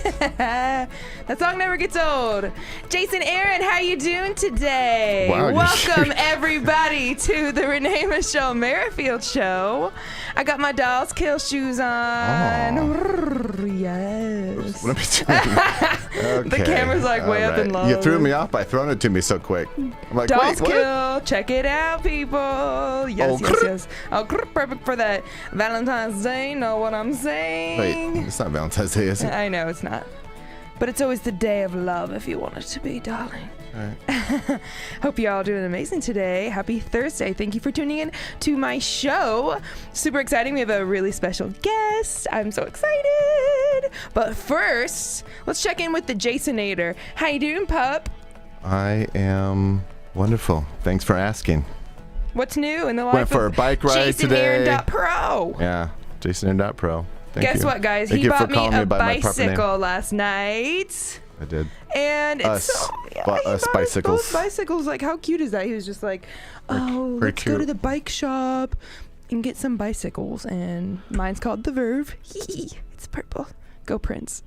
That song never gets old. Jason, Aaron, how you doing today? Wow, welcome everybody to the Renée Michelle Merrifield Show. I got my Dolls Kill shoes on. Oh. Yes. What am I doing? Okay. The camera's like way up in low. You threw me off by throwing it to me so quick. I'm like, Dolls wait, what? Kill, check it out, people. Yes, yes. Oh, perfect for that Valentine's Day. Know what I'm saying? Wait, it's not Valentine's Day, is it? I know it's not. But it's always the day of love if you want it to be, darling. All right. Hope you all doing amazing today. Happy Thursday. Thank you for tuning in to my show. Super exciting. We have a really special guest. I'm so excited. But first, let's check in with the Jasonator. How you doing, pup? I am wonderful. Thanks for asking. What's new in the life Went for a bike ride today. JasonAaron.pro. Yeah, JasonAaron.pro. Thank Guess you. what, guys? Thank He you for bought me calling a by my proper name. bicycle last night. I did. And Us. he Bought us bought bicycles. both bicycles. Like, how cute is that? He was just like, oh, very let's go to cute. the bike shop and get some bicycles. And mine's called the Verve. It's purple. Go Prince.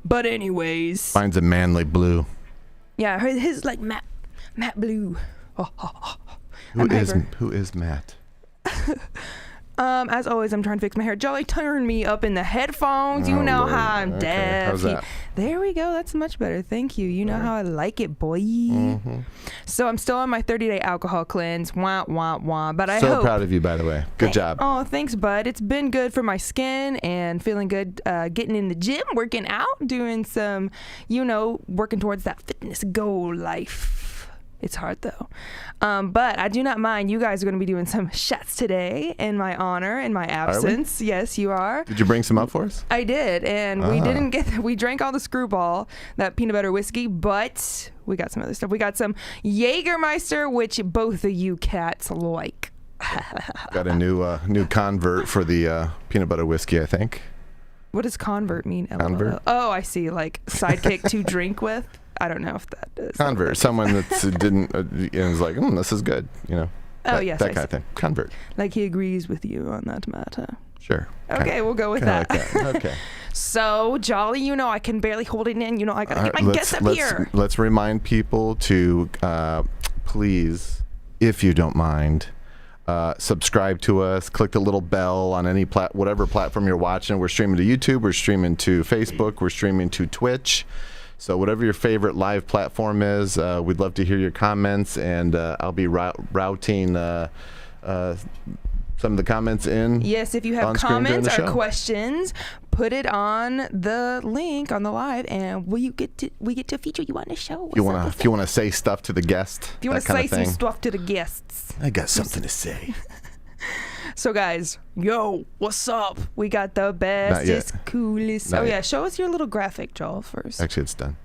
But anyways. Mine's a manly blue. Yeah, his like matte blue. Who is Matt? As always, I'm trying to fix my hair. Jolly turned me up in the headphones. You Oh, know Lord. how I'm Okay, deaf. how's that? There we go. That's much better. Thank you. You know how I like it, boy. Mm-hmm. So I'm still on my 30-day alcohol cleanse. Wah, wah, wah. But I So hope. proud of you, by the way. Good job. Oh, thanks, bud. It's been good for my skin and feeling good getting in the gym, working out, doing some, working towards that fitness goal life. It's hard, though. But I do not mind. You guys are going to be doing some shots today in my honor, in my absence. Yes, you are. Did you bring some up for us? I did, and we drank all the Screwball, that peanut butter whiskey, but we got some other stuff. We got some Jägermeister, which both of you cats like. Got a new convert for the peanut butter whiskey, I think. What does convert mean? Convert? Oh, I see. Like sidekick to drink with. I don't know if that is. Convert. Someone that didn't is like, this is good. Oh, yes. That kind of thing. Convert. Like he agrees with you on that matter. Sure. Okay, we'll go with that. Like that. Okay. So, Jolly, I can barely hold it in. I got to get my guests up here. Let's remind people to please, if you don't mind, subscribe to us. Click the little bell on any whatever platform you're watching. We're streaming to YouTube. We're streaming to Facebook. We're streaming to Twitch. So whatever your favorite live platform is, we'd love to hear your comments, and I'll be routing some of the comments in. Yes, if you have comments or questions, put it on the link on the live, and we get to feature you on the show. If you want to say stuff to the guest, if you want to say some stuff to the guests, I got something to say. So guys, what's up? We got the bestest, coolest. Show us your little graphic, Joel, first. Actually, it's done.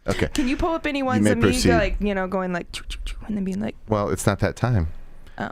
Okay. Can you pull up any ones of me like, going like, and then being like, well, it's not that time. Oh,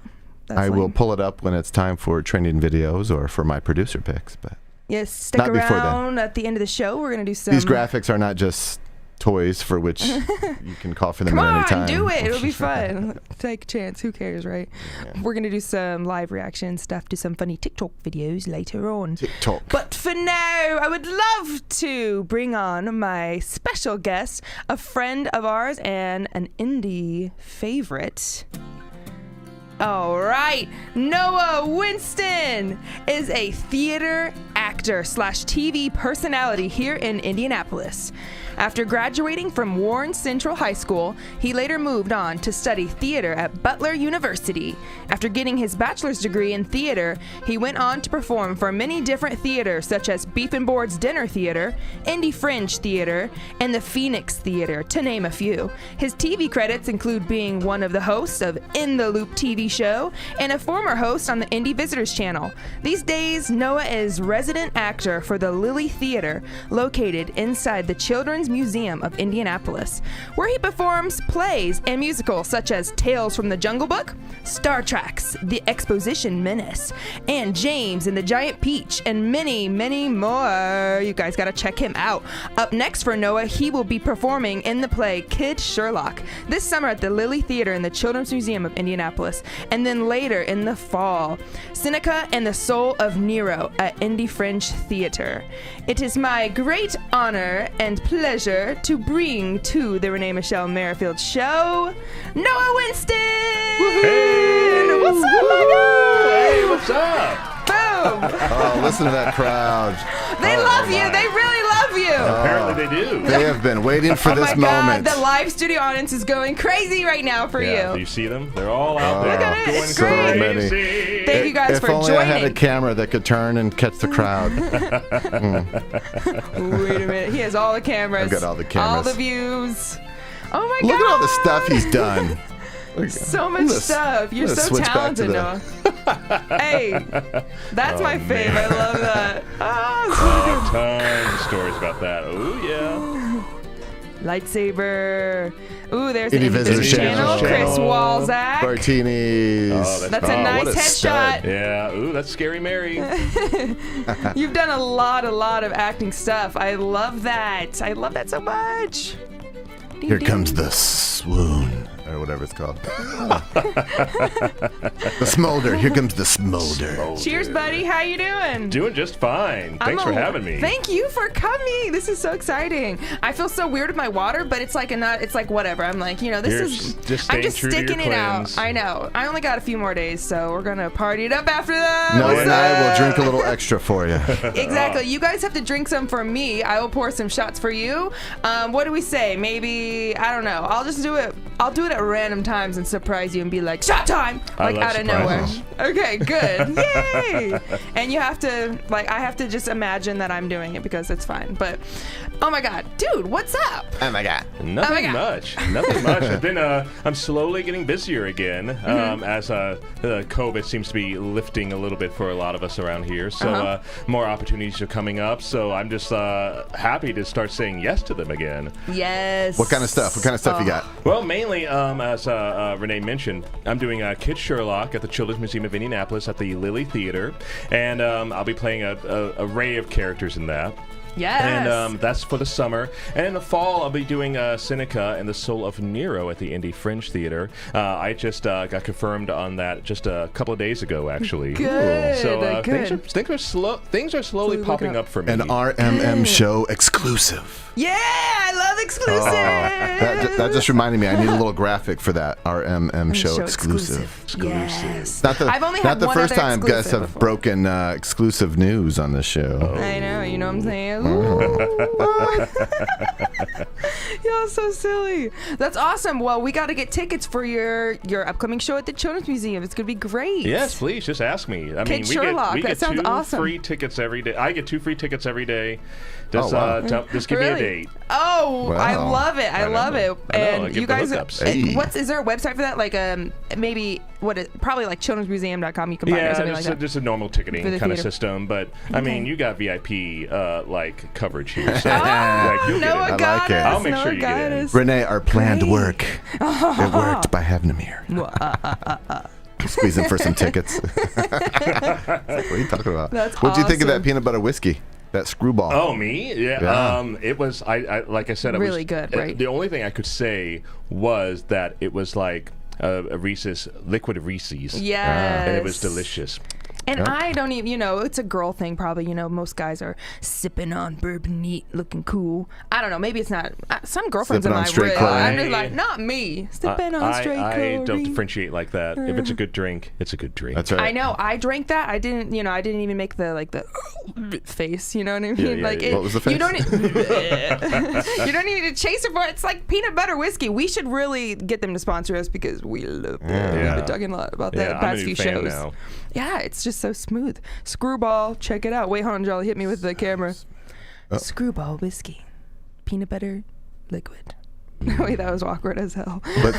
I will pull it up when it's time for trending videos or for my producer picks, but yes, stick around at the end of the show. We're gonna do some. These graphics are not just toys for which you can call for them at any time. Come on, do it. It'll be fun. Take a chance. Who cares, right? Yeah. We're going to do some live reaction stuff to some funny TikTok videos later on. TikTok. But for now, I would love to bring on my special guest, a friend of ours and an indie favorite. All right, Noah Winston is a theater actor / TV personality here in Indianapolis. After graduating from Warren Central High School, he later moved on to study theater at Butler University. After getting his bachelor's degree in theater, he went on to perform for many different theaters such as Beef and Board's Dinner Theater, Indie Fringe Theater, and the Phoenix Theater, to name a few. His TV credits include being one of the hosts of In the Loop TV show and a former host on the Indie Visitors Channel. These days, Noah is resident actor for the Lily Theater, located inside the Children's Children's Museum of Indianapolis, where he performs plays and musicals such as Tales from the Jungle Book, Star Treks, The Exposition Menace, and James and the Giant Peach, and many, many more. You guys gotta check him out. Up next for Noah, he will be performing in the play Kid Sherlock this summer at the Lilly Theater in the Children's Museum of Indianapolis, and then later in the fall, Seneca and the Soul of Nero at Indy Fringe Theater. It is my great honor and pleasure to bring to the Renée Michelle Merrifield Show, Noah Winston! Hey! What's up, my guy? Hey, what's up? Boom! Oh, listen to that crowd. They love you. They really love you. Apparently they do. They have been waiting for this Oh my moment. God, the live studio audience is going crazy right now for Yeah, do you. you see them? They're all out there. Look at it. Going It's so great. many. crazy. Thank you guys if for only I had a joining. camera that could turn and catch the crowd. Wait a minute. He has all the cameras. I've got all the cameras. All the views. Oh my God. Look at all the stuff he's done. So much stuff. You're I'm gonna so switch back to talented, Noah. Hey, that's my fave. I love that. Oh, Tons of stories about that. Oh, yeah. lightsaber. Ooh, there's Indie the Visitor Visitor Channel. Channel. Chris Walzak. Martinis. Oh, That's a nice what a headshot. stud. Yeah. Ooh, that's Scary Mary. You've done a lot of acting stuff. I love that. I love that so much. Ding, Here ding. comes the swoon, or whatever it's called. The smolder. Here comes the smolder. Cheers, buddy. How you doing? Doing just fine. Thanks for having me. Thank you for coming. This is so exciting. I feel so weird with my water, but it's like it's like whatever. I'm like, this You're is. just I'm staying just true to your sticking it out. cleanse. I know. I only got a few more days, so we're gonna party it up after that. Noah What's and I will up? drink a little extra for you. Exactly. You guys have to drink some for me. I will pour some shots for you. What do we say? Maybe, I don't know. I'll just do it. I'll do it at random times and surprise you and be like, shot time! I Like love out of nowhere. surprises. Okay, good. Yay! And you have to, I have to just imagine that I'm doing it because it's fine. But, oh my God. Dude, what's up? Oh my God. Nothing God. much. Nothing much. I've been. I'm slowly getting busier again as COVID seems to be lifting a little bit for a lot of us around here. So more opportunities are coming up. So I'm just happy to start saying yes to them again. Yes. What kind of stuff? What kind of stuff you got? Well, mainly as Renée mentioned, I'm doing Kid Sherlock at the Children's Museum of Indianapolis at the Lilly Theater, and I'll be playing an array of characters in that. Yes. And that's for the summer. And in the fall, I'll be doing Seneca and the Soul of Nero at the Indy Fringe Theater. I just got confirmed on that just a couple of days ago, actually. Good. So good. things are slowly Look popping up. up for me. An RMM show exclusive. Yeah, I love exclusive. That just reminded me. I need a little graphic for that RMM show exclusive. Yes. Not the, I've only not had the one first other time guests exclusive have before. broken exclusive news on this show. I know, you know what I'm saying? Oh. Y'all so silly. That's awesome. Well, we got to get tickets for your upcoming show at the Children's Museum. It's going to be great. Yes, please, just ask me. I Kid mean, Sherlock, we that get sounds two awesome. free tickets every day. I get 2 free tickets every day. Just, wow. just give me a Really? date. Oh, I Wow. love it. I I love know. it. I know, I And give you the guys, hookups. Hey. is there a website for that? Like maybe probably like childrensmuseum.com you can buy it or Yeah, something like just, that. just a normal For ticketing the kind of theater. system. But, I mean, you got VIP, coverage here. So, Oh, you'll get Noah in. I got like it. us. I'll make Noah sure you got get in. us. Renee, our planned Great. work. It worked by having him here. Squeezing for some tickets. What are you talking about? That's What'd you think of that awesome. peanut butter whiskey? That screwball. Oh, me? Yeah. Yeah. It was, I like I said, it Really was good, right? The only thing I could say was that it was like a Reese's, liquid Reese's. Yes. And it was delicious. And Yeah. I don't even, it's a girl thing probably. Most guys are sipping on bourbon neat, looking cool. I don't know. Maybe it's not. Some girlfriends Sipping of on mine straight really. Chlorine. I'm just like, not me. Sipping on straight I don't chlorine. differentiate like that. If it's a good drink, it's a good drink. That's right. I know. I drank that. I didn't. I didn't even make the face. You know what I mean? yeah, like yeah. What was the face? You don't. You don't need to chase it for it. It's like peanut butter whiskey. We should really get them to sponsor us because we love it. Yeah. We've Yeah. been talking a lot about that Yeah, the I'm past a new few fan shows. now. Yeah, it's just so smooth. Screwball, check it out. Wait, hold on, Jolly, hit me with the camera. Screwball whiskey, peanut butter, liquid. Wait, that was awkward as hell. But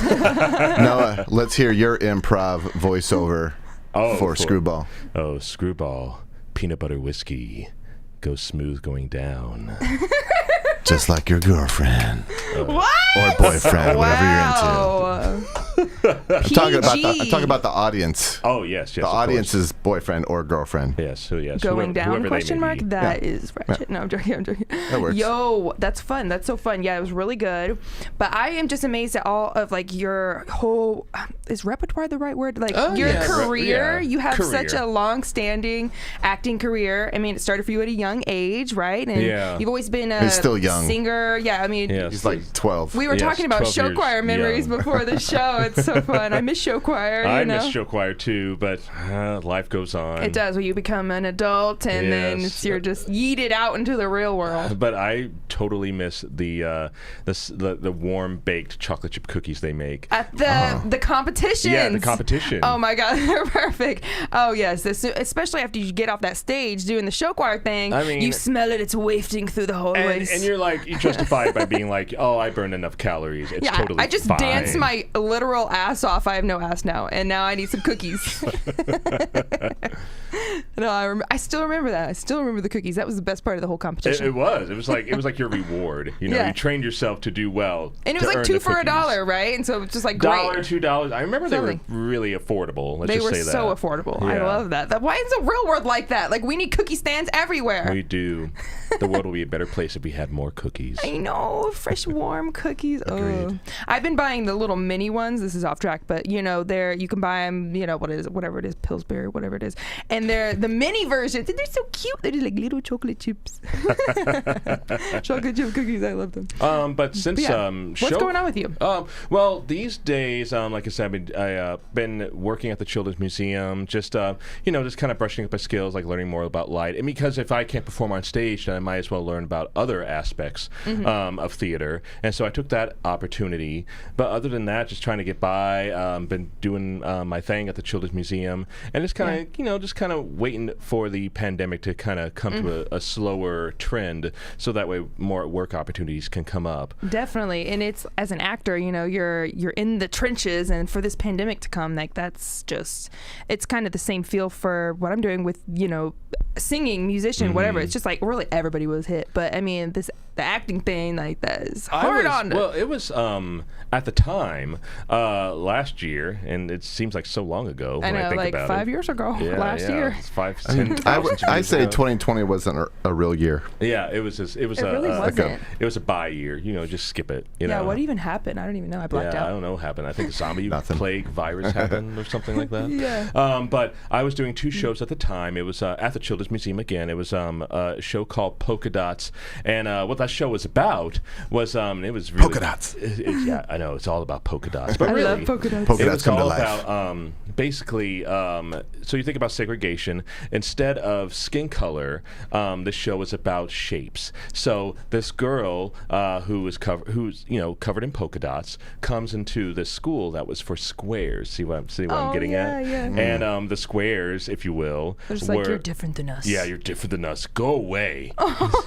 Noah, let's hear your improv voiceover for Screwball. Oh, Screwball, peanut butter whiskey, goes smooth going down. Just like your girlfriend. What? Or boyfriend, whatever you're into. I'm talking about the audience. Oh, yes. The audience's boyfriend or girlfriend. Yes. Going down, whoever question they may mark? be. That is ratchet. No, I'm joking. That works. Yo, that's fun. That's so fun. Yeah, it was really good. But I am just amazed at all of like your whole, is repertoire the right word? Like your career. You have such a long-standing acting career. I mean, it started for you at a young age, right? And you've always been a He's still young. singer. Yeah, I mean, he's like 12. We were talking about show choir memories before the show. It's so fun. I miss show choir. I miss show choir too, but life goes on. It does. When you become an adult and then you're just yeeted out into the real world. But I totally miss the warm baked chocolate chip cookies they make at the competitions. Yeah, the competition. Oh my God, they're perfect. Oh yes, especially after you get off that stage doing the show choir thing. I mean, you smell it. It's wafting through the hallways. And you're like, you justify it by being like, oh, I burned enough calories. It's totally I just fine. danced my literal ass off. I have no ass now, and now I need some cookies. No, I still remember that. I still remember the cookies. That was the best part of the whole competition. It was. It was like your reward. You know, you trained yourself to do well. And it was like 2 for $1, right? And so it was just like $1, great. $2. I remember they were really affordable. Let's just say that. They were so affordable. Yeah. I love that. Why is the real world like that? Like, we need cookie stands everywhere. We do. The world would be a better place if we had more cookies. I know. Fresh, warm cookies. Agreed. I've been buying the little mini ones. This is off track, but you know, you can buy them, you know, whatever it is, Pillsbury, whatever it is. And they're the mini versions. And they're so cute. They're just like little chocolate chips. Chocolate chip cookies. I love them. But since what's going on with you? Well, these days, like I said, I've been working at the Children's Museum, just just kind of brushing up my skills, like learning more about light. And because if I can't perform on stage, then I might as well learn about other aspects of theater. And so I took that opportunity. But other than that, just trying to get by. Been doing my thing at the Children's Museum, and just kind of, just kind of waiting for the pandemic to kind of come to a slower trend, so that way more work opportunities can come up. Definitely. And it's, as an actor, you know, you're in the trenches, and for this pandemic to come, like, that's just, it's kind of the same feel for what I'm doing with, you know, singing, musician, whatever. It's just like really everybody was hit, but I mean, the acting thing, like, that is hard on it. Well, it was at the time last year, and it seems like so long ago. I know, when I think like about 5 years ago. Last year. It's 10,000 I years say ago. 2020 wasn't a real year. Yeah, it was. It was It really wasn't. It was a bye year. You know, just skip it. You know. What even happened? I don't even know. I blacked out. I don't know what happened. I think a zombie plague virus happened or something like that. Yeah. But I was doing 2 shows at the time. It was at the Children's Museum again. It was a show called Polka Dots, and what that show was about was it was really Polka Dots. Yeah, I know, it's all about polka dots. But I really, love polka dots. Polka it dots was come to all life. about basically. So you think about segregation. Instead of skin color, this show was about shapes. So this girl who's covered in polka dots comes into this school that was for squares. See what I'm getting at? Yeah. And the squares, if you will, They're just like, you're different than us. Yeah, you're different than us. Go away.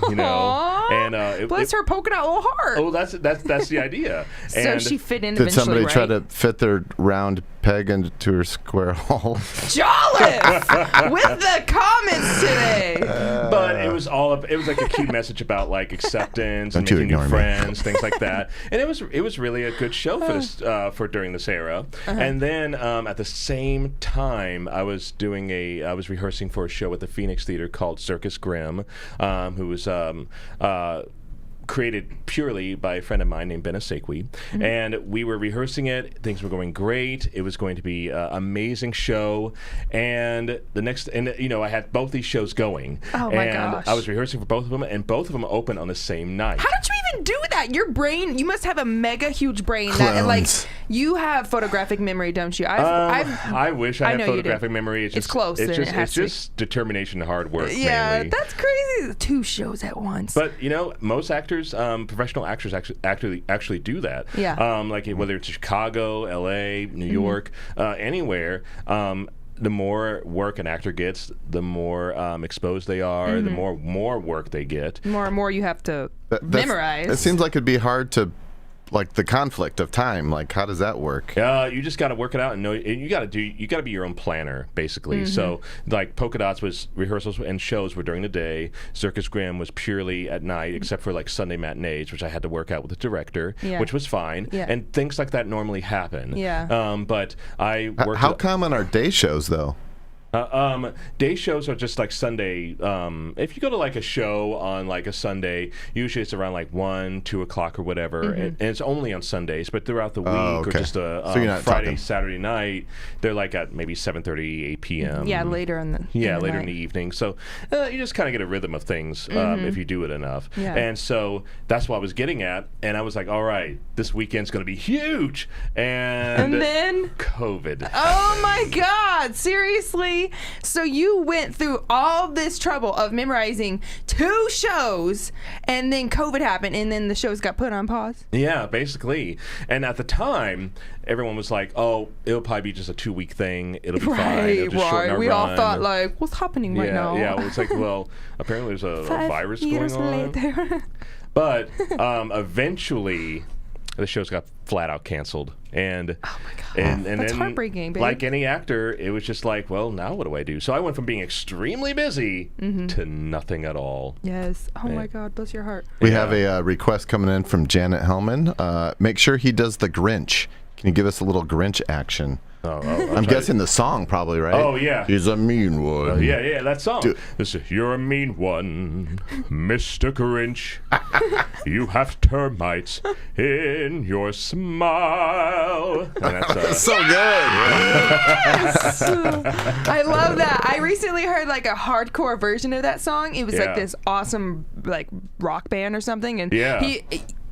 You know. And bless her polka dot little heart. Oh, that's the idea. So And she fit in Did eventually, somebody right? try to fit their round peg into her square hole? Jolliffe with the comments today. But it was it was like a cute message about like acceptance and Don't you making new ignore me. friends, things like that. And it was really a good show for this for during this era. And then at the same time, I was rehearsing for a show at the Phoenix Theater called Circus Grimm, who was created purely by a friend of mine named Ben Asekwi. And we were rehearsing it. Things were going great. It was going to be an amazing show. And I had both these shows going. Oh my gosh. I was rehearsing for both of them, and both of them opened on the same night. How did you even do that? Your brain, you must have a mega huge brain. Clones. That, like, you have photographic memory, don't you? I wish I had know you do. photographic memory. It's close, then it has It's to be. just determination and hard work. Yeah, mainly. that's crazy. 2 shows at once. But most actors, professional actors, actually do that. Yeah. Like whether it's Chicago, L.A., New York, anywhere. The more work an actor gets, the more exposed they are. The more work they get. More and more you have to memorize. It seems like it'd be hard to like the conflict of time? Like, how does that work? You just got to work it out and know. And you got to be your own planner, basically. So, like Polka Dots was rehearsals and shows were during the day. Circus Grimm was purely at night, except for like Sunday matinees, which I had to work out with the director, which was fine. Yeah. And things like that normally happen. Yeah. But I worked. How common are day shows though? Day shows are just like Sunday. If you go to like a show on like a Sunday, usually it's around like 1, 2 o'clock or whatever, and it's only on Sundays. But throughout the week or just a so you're not Friday, talking. Saturday night, they're like at maybe 7:30, 8 p.m. Yeah, later in the later night. in the evening. So you just kind of get a rhythm of things if you do it enough. Yeah. And so that's what I was getting at, and I was like, all right, this weekend's going to be huge, and then COVID. Oh my God! Seriously? So you went through all this trouble of memorizing 2 shows, and then COVID happened, and then the shows got put on pause? Yeah, basically. And at the time, everyone was like, "Oh, it'll probably be just a 2-week thing. It'll be fine. It'll just shorten our We run." all thought like, what's happening right now? Yeah, well, it's like, well, apparently there's a 5 virus years going on. later. But eventually, the shows got flat out canceled. And Oh my God. and That's then, heartbreaking, babe. like any actor, it was just like, well, now what do I do? So I went from being extremely busy to nothing at all. Yes. Oh my God, bless your heart. We have a request coming in from Janet Hellman. Make sure he does the Grinch. Can you give us a little Grinch action? I'm guessing the song probably, right? Oh, yeah. He's a mean one. Yeah, that song. You're a mean one, Mr. Grinch. You have termites in your smile. And that's So good. Yes! I love that. I recently heard like a hardcore version of that song. It was like this awesome like rock band or something, and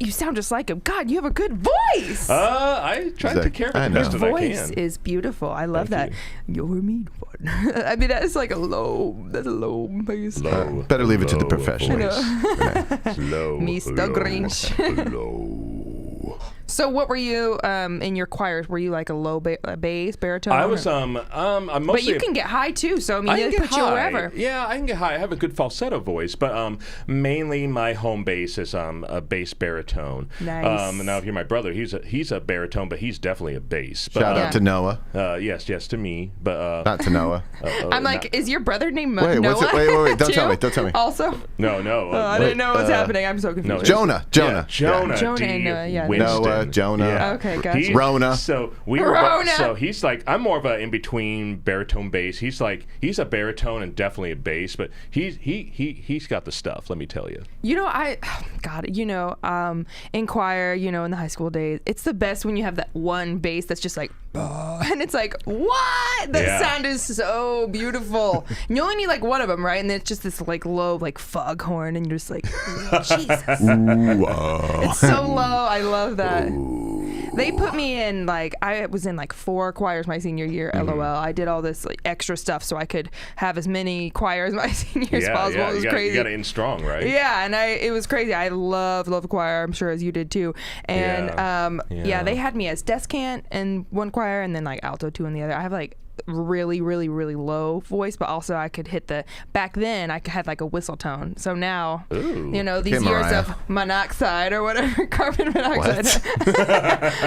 you sound just like him. God, you have a good voice. I try to care for the best Your that I voice can. is beautiful. I love Thank that. You're a mean one. I mean, that's like a low bass. Better leave it to the professionals. Low, Mr. Grinch. low. So what were you in your choirs? Were you like a low bass, baritone? I was I'm mostly. But you can get high too. So I mean, I can they get put you high. wherever. Yeah, I can get high. I have a good falsetto voice, but mainly my home bass is a bass baritone. Nice. Now, if you're my brother, he's a baritone, but he's definitely a bass. But, Shout out to Noah. yes, to me, but Not to Noah. I'm like, is your brother named Wait, Noah? what's it? Wait. Don't too? tell me. Don't tell me. Also, no. I didn't know what's happening. I'm so confused. No, Jonah. Jonah. Jonah D. and Noah, yeah. Winston. Noah, Jonah. Yeah. Okay, gotcha. Rona. So we were. Rona. So he's like, I'm more of a in between baritone bass. He's a baritone and definitely a bass, but he's got the stuff. Let me tell you. You know, in choir, in the high school days, it's the best when you have that one bass that's just like, and it's like, what? That sound is so beautiful. And you only need like one of them, right? And then it's just this like low, like foghorn, and you're just like, Jesus. It's so low. I love that. They put me in I was in 4 choirs my senior year. LOL. I did all this extra stuff so I could have as many choirs my senior year as possible. Yeah, it was crazy. You got to end strong, right? Yeah, and it was crazy. I love choir. I'm sure as you did too. And they had me as descant in one choir and then alto 2 in the other. I have really, really, really low voice, but also I could hit back then I had a whistle tone. So now, these years of monoxide or whatever, carbon monoxide,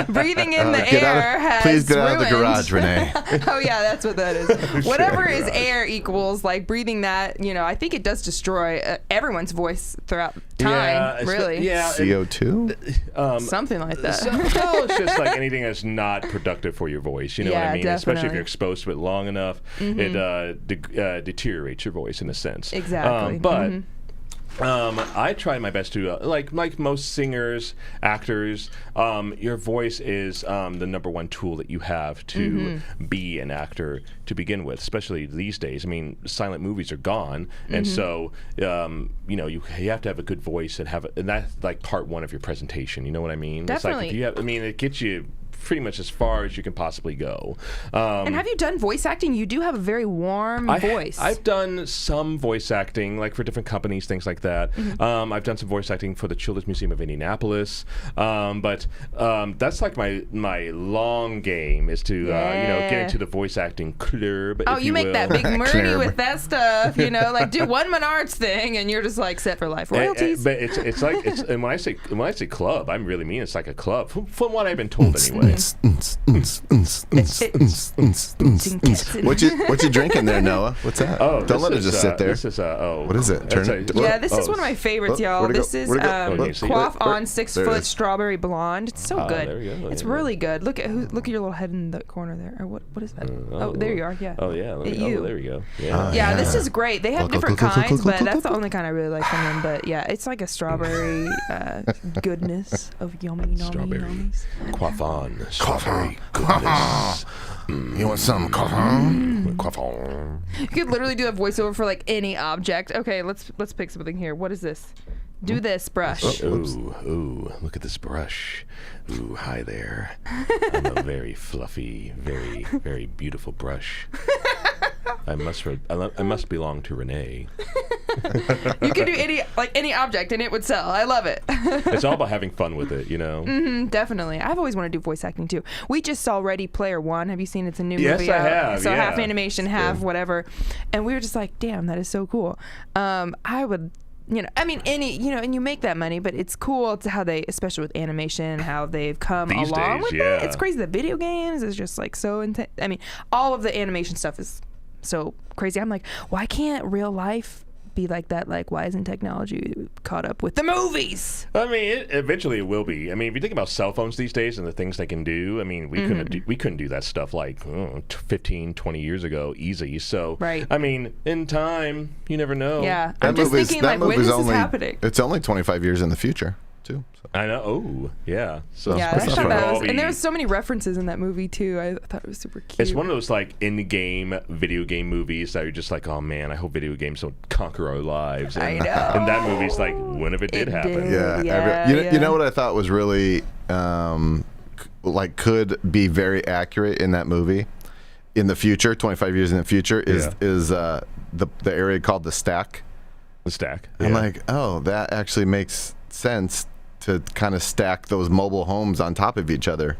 breathing in the air has Please get out of the ruined- garage, Renee. Oh yeah, that's what that is. Whatever is air equals breathing that, I think it does destroy everyone's voice throughout time, really. Yeah. CO2? Something like that. Well, it's just like anything that's not productive for your voice. You know what I mean? Definitely. Especially if you're exposed to it long enough, it deteriorates your voice in a sense. Exactly. But I try my best to, like most singers, actors, your voice is the number one tool that you have to be an actor to begin with, especially these days. I mean, silent movies are gone, and so, you have to have a good voice and that's part one of your presentation. You know what I mean? Definitely. It's it gets you pretty much as far as you can possibly go. And have you done voice acting? You do have a very warm voice. I've done some voice acting, like for different companies, things like that. I've done some voice acting for the Children's Museum of Indianapolis, but that's like my long game is to get into the voice acting club. Oh, you make that big money with that stuff, like do one Menards thing, and you're just like set for life. Royalties. But it's like and when I say club, I really mean it's like a club. From what I've been told, anyway. What you drinking there, Noah? What's that? Oh, don't let it just sit there. This is what is it? Turn it. This is one of my favorites, y'all. This is Quaff on 6 Foot Strawberry Blonde. It's so good. There we go. It's really good. Look at your little head in the corner there. Or what is that? There you are. Yeah. Oh yeah. There we go. Yeah. This is great. They have different kinds, but that's the only kind I really like from them. But yeah, it's like a strawberry goodness of yummy Strawberry. Quaff on. Strawberry goodness. You want some coffee? Quaff on. You could literally do a voiceover for like any object. Okay, let's pick something here. What is this? Do this brush. Ooh, look at this brush. Ooh, hi there. I'm a very fluffy, very, very beautiful brush. I must belong to Renee. You could do any object and it would sell. I love it. It's all about having fun with it, Definitely. I've always wanted to do voice acting too. We just saw Ready Player One. Have you seen it's a new movie? Yes, I have. So yeah. half animation, half whatever. And we were just like, damn, that is so cool. I would. And you make that money, but it's cool to how they, especially with animation, how they've come These along days, with it. It's crazy. The video games is just like so intense. I mean, all of the animation stuff is so crazy. I'm like, why can't real life be like that? Like, why isn't technology caught up with the movies? I mean, eventually it will be. I mean, if you think about cell phones these days and the things they can do, I mean, we couldn't do that stuff like 15, 20 years ago easy. So, right. I mean, in time, you never know. Yeah, I'm just thinking like, when is this happening? It's only 25 years in the future, too. So. I know. Oh, yeah. So yeah, I thought that was, and there was so many references in that movie too. I thought it was super cute. It's one of those like in-game video game movies that you're just like, oh man, I hope video games don't conquer our lives. And, I know. And that movie's like, when if it did happen? Yeah. You know what I thought was really could be very accurate in that movie in the future, 25 years in the future, is the area called the Stack. The Stack. I'm like, oh, that actually makes sense to kind of stack those mobile homes on top of each other,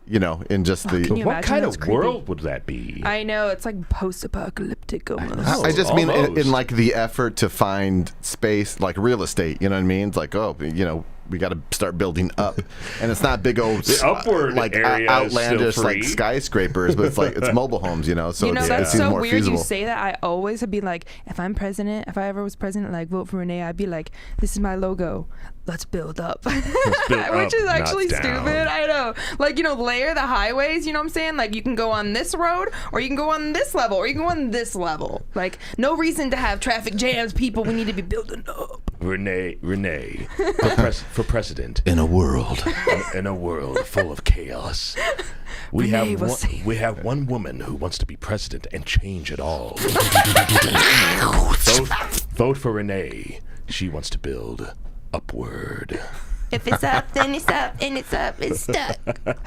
in just the. What kind of world would that be? I know, it's like post-apocalyptic almost. I just mean in like the effort to find space, like real estate. You know what I mean? It's like, we got to start building up, and it's not big old upward like outlandish like skyscrapers, but it's mobile homes, So that's it so more weird. feasible. You say that. I always would be like, if I'm president, if I ever was president, like vote for Renee, I'd be like, this is my logo. Let's build up. Which is actually stupid. I know. Like, layer the highways, you know what I'm saying? Like, you can go on this road, or you can go on this level, or you can go on this level. Like, no reason to have traffic jams, people. We need to be building up. Renee, for president. In a world. In a world full of chaos. We have one woman who wants to be president and change it all. Vote for Renee. She wants to build upward. If it's up, then it's up, and it's up, it's stuck.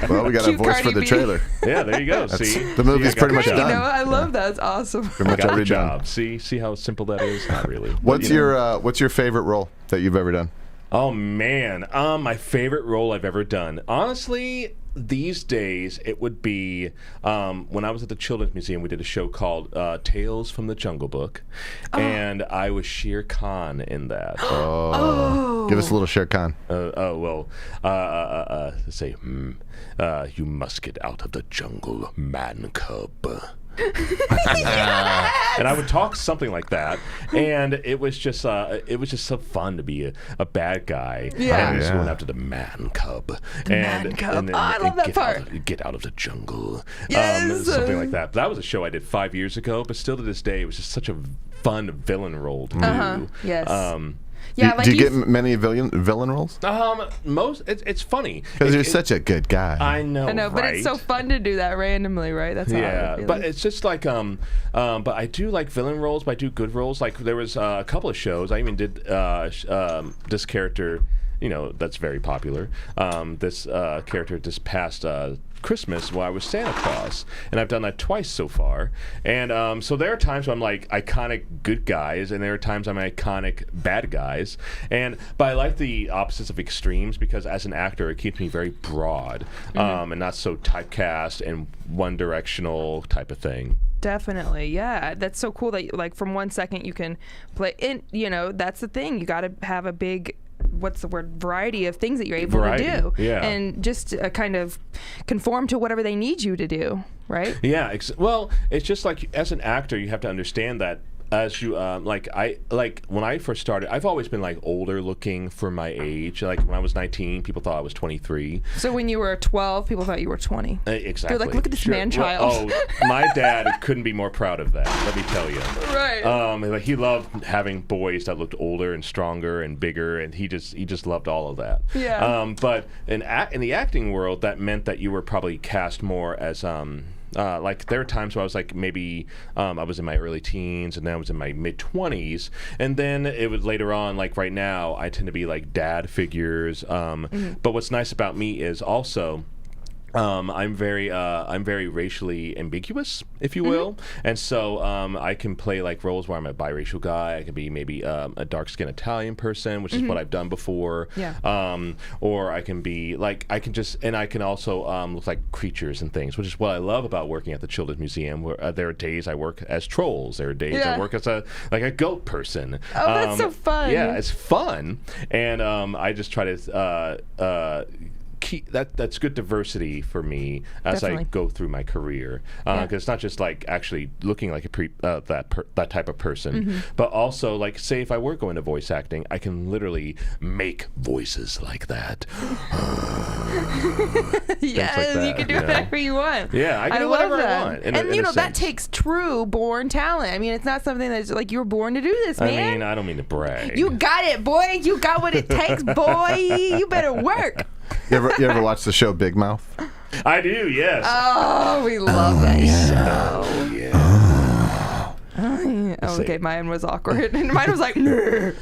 Well, we got a voice Cardi for the B. trailer. Yeah, there you go. See, the movie's pretty much done. I love that. It's awesome. Pretty much got already the job. done. See how simple that is? Not really. What's your favorite role that you've ever done? Oh man, my favorite role I've ever done. Honestly, these days it would be when I was at the Children's Museum. We did a show called Tales from the Jungle Book, and I was Shere Khan in that. Give us a little Shere Khan. Say, you must get out of the jungle, man cub. And I would talk something like that, and it was just so fun to be a bad guy. Yeah. And just going after the man cub. Man cub. I love that part. Get out of the jungle. Yes. Something like that. But that was a show I did 5 years ago, but still to this day, it was just such a fun villain role to do. Yes. Yeah, do you get many villain roles? It's funny because you're such a good guy. I know, right? But it's so fun to do that randomly, right? That's how I feel. But it's just like but I do like villain roles, but I do good roles. Like there was a couple of shows I even did this character, that's very popular. This character this past Christmas where I was Santa Claus, and I've done that twice so far. And so there are times when I'm like iconic good guys, and there are times I'm iconic bad guys. But I like the opposites of extremes because as an actor, it keeps me very broad and not so typecast and one-directional type of thing. Definitely, yeah. That's so cool that like from 1 second you can play. And that's the thing. You got to have a big, variety of things that you're able to do. Yeah. And just kind of conform to whatever they need you to do, right? Yeah. Well, it's just like as an actor, you have to understand that. As you when I first started, I've always been like older looking for my age. Like when I was 19, people thought I was 23. So when you were 12, people thought you were 20. Exactly. They're like, look at this man-child. Well, my dad couldn't be more proud of that. Let me tell you. Right. Like he loved having boys that looked older and stronger and bigger, and he just loved all of that. Yeah. But in the acting world, that meant that you were probably cast more as like there are times where I was like maybe I was in my early teens and then I was in my mid-20s, and then it was later on, like right now I tend to be like dad figures, but what's nice about me is also I'm very racially ambiguous, if you will, and so I can play like roles where I'm a biracial guy. I can be maybe a dark-skinned Italian person, which is what I've done before. Yeah. Or I can be like I can also look like creatures and things, which is what I love about working at the Children's Museum. Where there are days I work as trolls. There are days I work as a goat person. Oh, that's so fun. Yeah, it's fun, and I just try to. That's good diversity for me as Definitely. I go through my career, because it's not just like actually looking like that type of person, but also like say if I were going to voice acting, I can literally make voices like that. Yes, like that, you can do whatever you want. Yeah, I can do love whatever that. I want. In And a that sense. takes true born talent. I mean, it's not something that's like you were born to do this, man. I mean, I don't mean to brag. You got it, boy. You got what it takes, boy. You better work. You ever watch the show Big Mouth? I do, yes. Oh, we love that show. Oh, yeah. Oh, okay, mine was awkward. And mine was like, "Nah."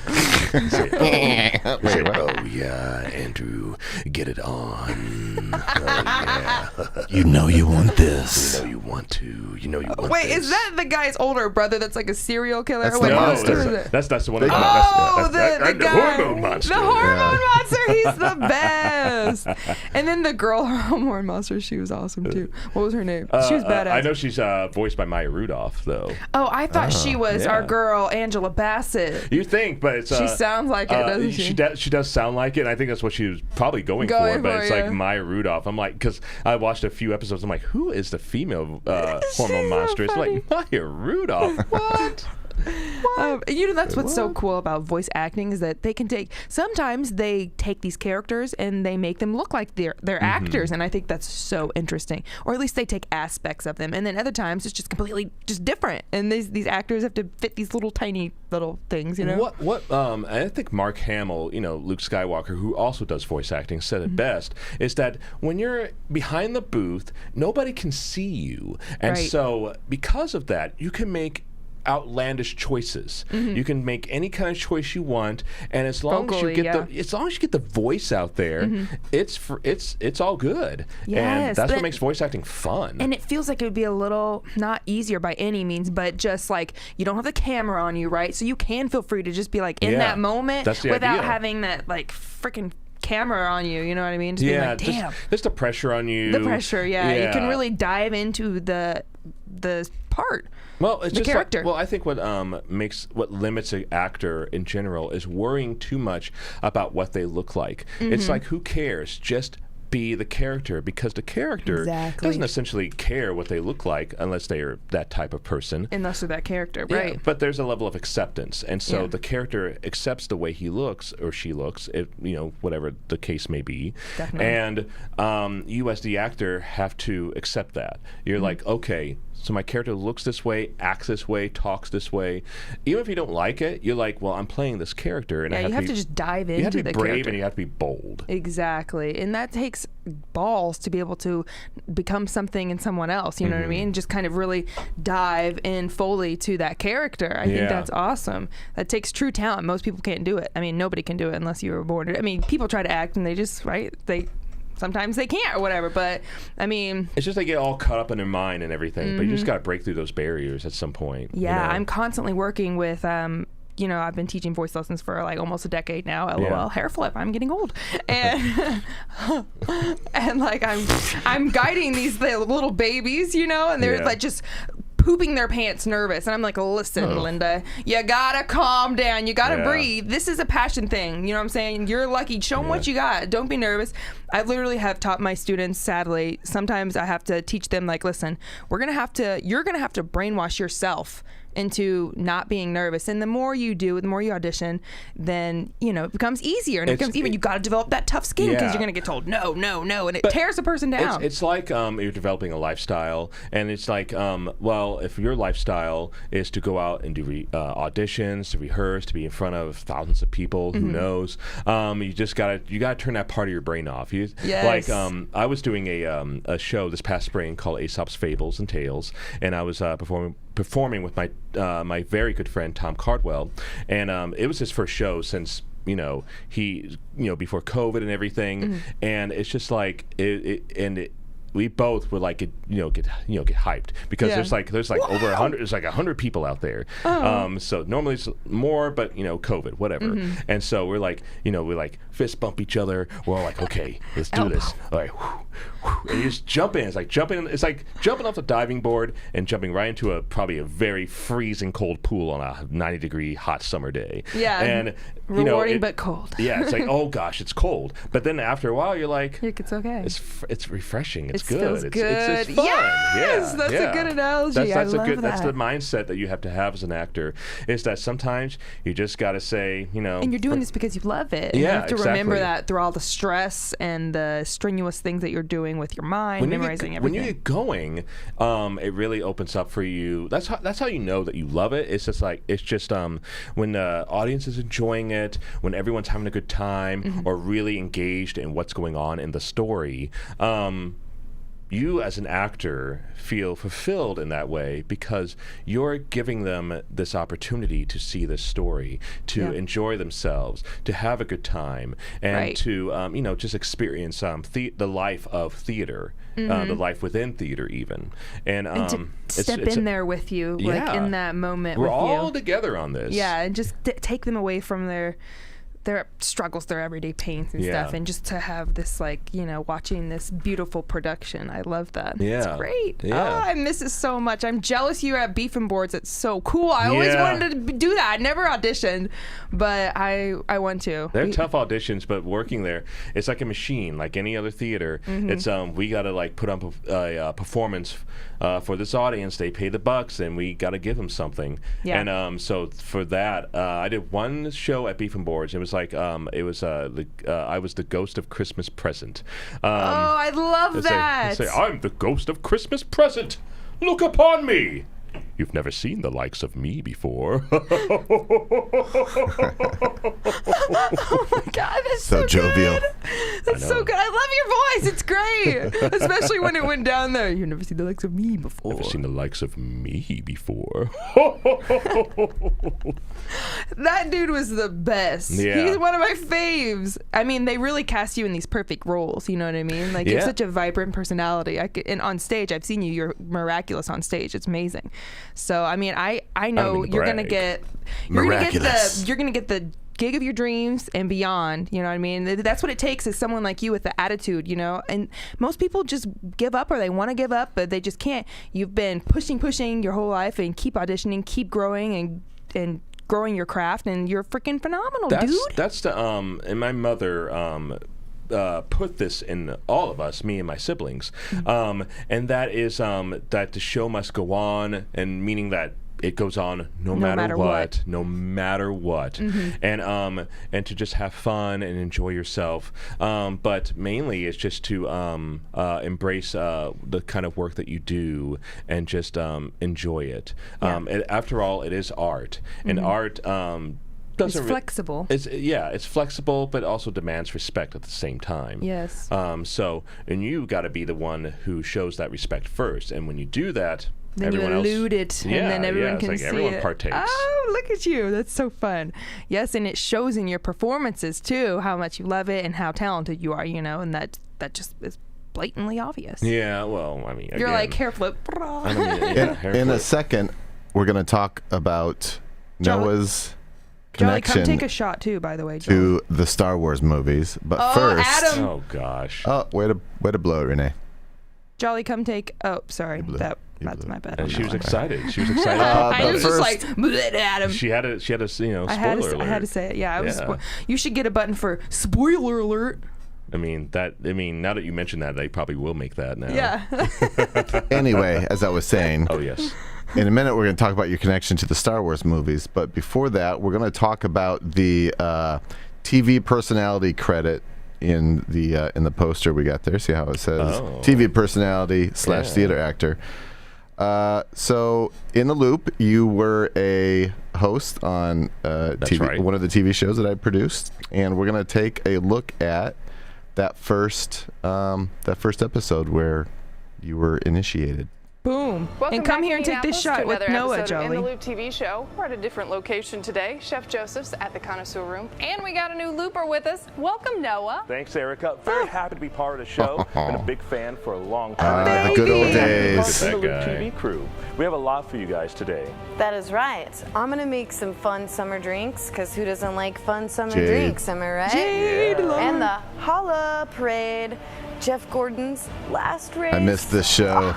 Oh yeah, Andrew, get it on. Oh, yeah. You know you want this. You know you want to. You know you want Wait, this. is that the guy's older brother that's like a serial killer? That's Wait, the No, monster. who is it? that's the one. Big That's the guy. hormone monster. The hormone monster. He's the best. And then the girl hormone monster, she was awesome too. What was her name? She was badass. I know she's voiced by Maya Rudolph, though. Oh, I thought she was our yeah. girl, Angela Bassett. You think, but it's She sounds like it, doesn't she? She does sound like it, and I think that's what she was probably going for, but it's like Maya Rudolph. I'm like, because I watched a few episodes, I'm like, who is the female hormone monster? It's like Maya Rudolph. What? That's what's so cool about voice acting is that they can sometimes they take these characters and they make them look like they're actors, and I think that's so interesting. Or at least they take aspects of them, and then other times it's just completely just different, and these actors have to fit these tiny little things, you know. I think Mark Hamill, Luke Skywalker, who also does voice acting, said it best, is that when you're behind the booth, nobody can see you, and so because of that, you can make outlandish choices. You can make any kind of choice you want, and as long as you get the voice out there, it's all good. Yes, and that's what makes voice acting fun. And it feels like it would be a little not easier by any means, but just like you don't have the camera on you, right? So you can feel free to just be like in that moment without having that like freaking camera on you, you know what I mean? Just being like, damn. Just the pressure on you. The pressure, yeah. You can really dive into the part. Well, it's the just character. I think what limits an actor in general is worrying too much about what they look like. It's like, who cares? Just be the character, because the character doesn't essentially care what they look like unless they are that type of person. Unless they're that character, right? Yeah, but there's a level of acceptance, and so the character accepts the way he looks or she looks, whatever the case may be. Definitely. And you as the actor have to accept that. You're like, okay, so my character looks this way, acts this way, talks this way. Even if you don't like it, you're like, well, I'm playing this character, and you have to just dive into the character. You have to be brave and you have to be bold. Exactly, and that takes balls to be able to become something in someone else. You know what I mean? Just kind of really dive in fully to that character. I think that's awesome. That takes true talent. Most people can't do it. I mean, nobody can do it unless you were born. I mean, people try to act and they just sometimes they can't or whatever. But I mean, it's just they get all caught up in their mind and everything. But you just got to break through those barriers at some point. Yeah, I'm constantly working with. I've been teaching voice lessons for like almost a decade now. LOL, Yeah. hair flip. I'm getting old, and and like I'm guiding these little babies, and they're like just pooping their pants nervous, and I'm like, listen, Linda, you gotta calm down, you gotta breathe. This is a passion thing, you know what I'm saying? You're lucky. Show them what you got. Don't be nervous. I literally have taught my students, sadly, sometimes I have to teach them, like, listen, you're gonna have to brainwash yourself into not being nervous, and the more you do, the more you audition, then it becomes easier, and it becomes even. You got to develop that tough skin because you're gonna get told no, and it tears a person down. It's like you're developing a lifestyle, and it's like, well, if your lifestyle is to go out and do auditions, to rehearse, to be in front of thousands of people, who knows? You just gotta turn that part of your brain off. Yes. Like I was doing a show this past spring called Aesop's Fables and Tales, and I was performing with my very good friend Tom Cardwell, and it was his first show since he before COVID and everything, and it's just like we both would like get hyped because there's like over 100, there's like 100 people out there. So normally it's more, but COVID, whatever. And so we're like, we like fist bump each other. We're all like, okay, let's do this. All right, and you just jump in. It's like jumping off the diving board and jumping right into probably a very freezing cold pool on a 90-degree hot summer day. Yeah, and rewarding but cold. Yeah, it's like, oh gosh, it's cold. But then after a while, you're like, it's okay. It's refreshing. It's it good. Feels good. It's fun. Yes, that's a good analogy. That's I love that. That's the mindset that you have to have as an actor. Is that sometimes you just got to say, And you're doing this because you love it. And you have to remember that through all the stress and the strenuous things that you're doing with your mind, memorizing everything. When you get going, it really opens up for you. That's how you know that you love it. It's just when the audience is enjoying it, when everyone's having a good time or really engaged in what's going on in the story. You as an actor feel fulfilled in that way because you're giving them this opportunity to see this story, to enjoy themselves, to have a good time, and to just experience the life of theater, the life within theater even, and to step in there with you, like in that moment. We're with all you. together on this. Yeah, and just take them away from their struggles, their everyday pains and stuff, and just to have this, like, watching this beautiful production. I love that. Yeah. It's great. Yeah. Oh, I miss it so much. I'm jealous you're at Beef and Boards. It's so cool. I always wanted to do that. I never auditioned, but I want to. They're tough auditions, but working there, it's like a machine, like any other theater. It's we got to like put up a performance for this audience. They pay the bucks, and we got to give them something. Yeah. And so for that, I did one show at Beef and Boards. It was like I was the ghost of Christmas Present. I love that. Say, I'm the ghost of Christmas Present. Look upon me. You've never seen the likes of me before. Oh my God, that's so jovial. Good. That's so good. I love your voice. It's great, especially when it went down there. You've never seen the likes of me before. Never seen the likes of me before. That dude was the best. Yeah. He's one of my faves. I mean, they really cast you in these perfect roles. You know what I mean? Like, you have such a vibrant personality. And on stage, I've seen you. You're miraculous on stage. It's amazing. So I mean, I know you're gonna get the gig of your dreams and beyond. You know what I mean? That's what it takes, is someone like you with the attitude. And most people just give up, or they want to give up, but they just can't. You've been pushing your whole life and keep auditioning, keep growing and growing your craft, and you're freaking phenomenal, dude. That's the and my mother put this in all of us, me and my siblings, and that is that the show must go on, and meaning that it goes on no matter what, and to just have fun and enjoy yourself, but mainly it's just to embrace the kind of work that you do and just enjoy it. And after all, it is art, and art it's flexible. It's flexible, but also demands respect at the same time. Yes. So, and you got to be the one who shows that respect first, and when you do that, then everyone you elude it, and then everyone can see everyone it. Partakes. Oh, look at you! That's so fun. Yes, and it shows in your performances too how much you love it and how talented you are. And that just is blatantly obvious. Yeah, well, I mean, You're again, like hair flip. I mean, yeah, hair In a flip. second, we're going to talk about Noah's Jolly, come connection take a shot too, by the way, Jolly. to the Star Wars movies. But Oh, first, Adam. Oh gosh. oh, way to blow it, Renee. Jolly, come take. Oh, sorry, blew. that's You my blew. bad. And on she that was one. excited. She was excited. I but was just first- like, "Bleh, Adam. She had a spoiler I had alert. to say it. Yeah, I was. Yeah. You should get a button for spoiler alert. I mean, now that you mentioned that, they probably will make that now. Yeah. Anyway, as I was saying, Oh yes. in a minute we're going to talk about your connection to the Star Wars movies. But before that, we're going to talk about the TV personality credit in the poster we got there. See how it says Oh. TV personality / theater actor. So in the Loop, you were a host on TV, right. one of the TV shows that I produced, and we're going to take a look at that first episode where you were initiated. Boom. Welcome And come back, here and take this Indianapolis, shot to with another Noah, episode of Jolly. In the Loop TV show. We're at a different location today. Chef Joseph's at the Connoisseur Room, and we got a new looper with us. Welcome, Noah. Thanks, Erica. Very happy to be part of the show. Been a big fan for a long time. The good old Baby. days. In the Loop That guy. TV crew. We have a lot for you guys today. That is right. I'm gonna make some fun summer drinks, because who doesn't like fun summer Jade. drinks, am I right? Jade, love And her. the Holla Parade, Jeff Gordon's last race. I missed this show.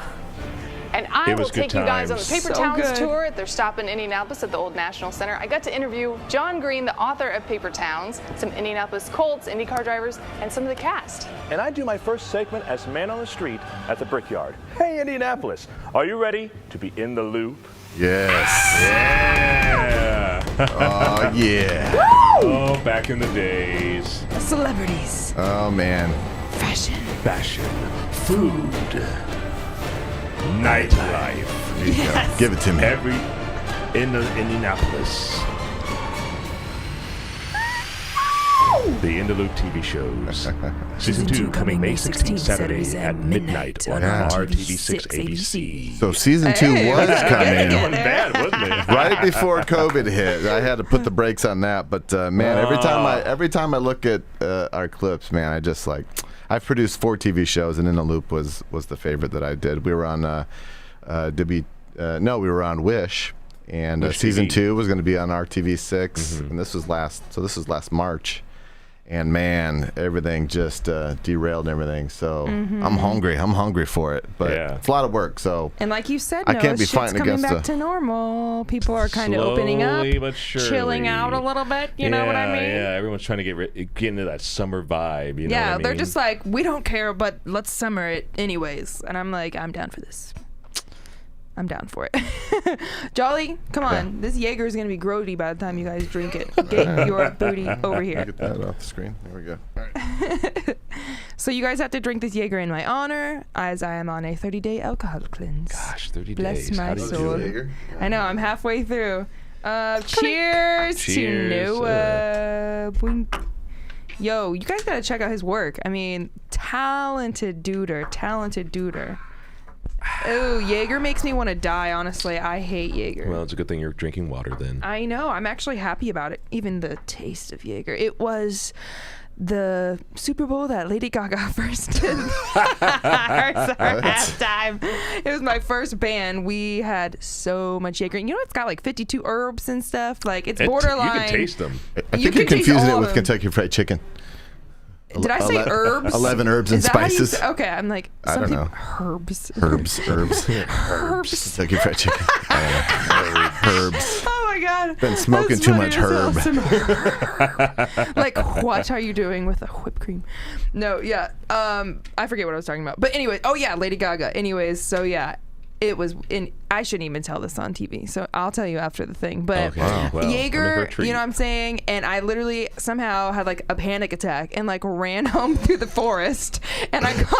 And I It will was good take you guys on the times. Paper So Towns good. tour at their stop in Indianapolis at the Old National Center. I got to interview John Green, the author of Paper Towns, some Indianapolis Colts, IndyCar drivers, and some of the cast. And I do my first segment as man on the street at the Brickyard. Hey, Indianapolis, are you ready to be in the loop? Yes. Yeah. Oh yeah. Oh, back in the days. Celebrities. Oh man. Fashion. Fashion, food, nightlife. There you go. Give it to me. Every in the Indianapolis. The In the Loop TV shows. Season 2 coming May 16th, Saturday at midnight on Yeah. RTV6 ABC. So season 2 Hey, was we're getting coming it. Wasn't bad, wasn't it? right before COVID hit. I had to put the brakes on that, but man, every time I look at our clips, man, I just like I've produced 4 TV shows, and In the Loop was the favorite that I did. We were on we were on Wish, and Wish season TV. 2 was going to be on RTV6, and this was last March. And man, everything just derailed and everything. So I'm hungry for it, but Yeah. it's a lot of work. So And like you said, I Noah, can't be shit's fighting coming against back the- to normal. People are kind of opening up, Slowly but surely. chilling out a little bit. You know what I mean? Yeah, everyone's trying to get into that summer vibe. You know Yeah, what I they're mean? just like, we don't care, but let's summer it anyways. And I'm like, I'm down for this. I'm down for it. Jolly, come on. This Jaeger is going to be grody by the time you guys drink it. Get your booty over here. get that off the screen. There we go. All right. So you guys have to drink this Jaeger in my honor, as I am on a 30-day alcohol cleanse. Gosh, 30 Bless days. my How do you do soul. it? I know, I'm halfway through. Cheers to Cheers, Noah. Boink. Yo, you guys gotta check out his work. I mean, talented duder. Oh, Jaeger makes me want to die, honestly. I hate Jaeger. Well, it's a good thing you're drinking water then. I know. I'm actually happy about it. Even the taste of Jaeger. It was the Super Bowl that Lady Gaga first did. Our halftime. It was my first band. We had so much Jaeger. You know, it's got like 52 herbs and stuff. Like, it's borderline. You can taste them. I You think you're can taste confusing all it of with them. Kentucky Fried Chicken. Did I say herbs? 11 herbs and Is that how you spices. say- okay, I'm like, I some don't people, know. herbs. Herbs. Herbs. Kentucky Fried Chicken. I don't know. Herbs. Oh my God. Been smoking That's too funny much as hell. herb. Some herb. Like, what are you doing with a whipped cream? No, yeah. I forget what I was talking about. But anyway, oh yeah, Lady Gaga. Anyways, so yeah, it was in. I shouldn't even tell this on TV, so I'll tell you after the thing. But Okay. Wow. Well, I'm in for a Jaeger, treat. you know what I'm saying? And I literally somehow had like a panic attack and like ran home through the forest, and I got.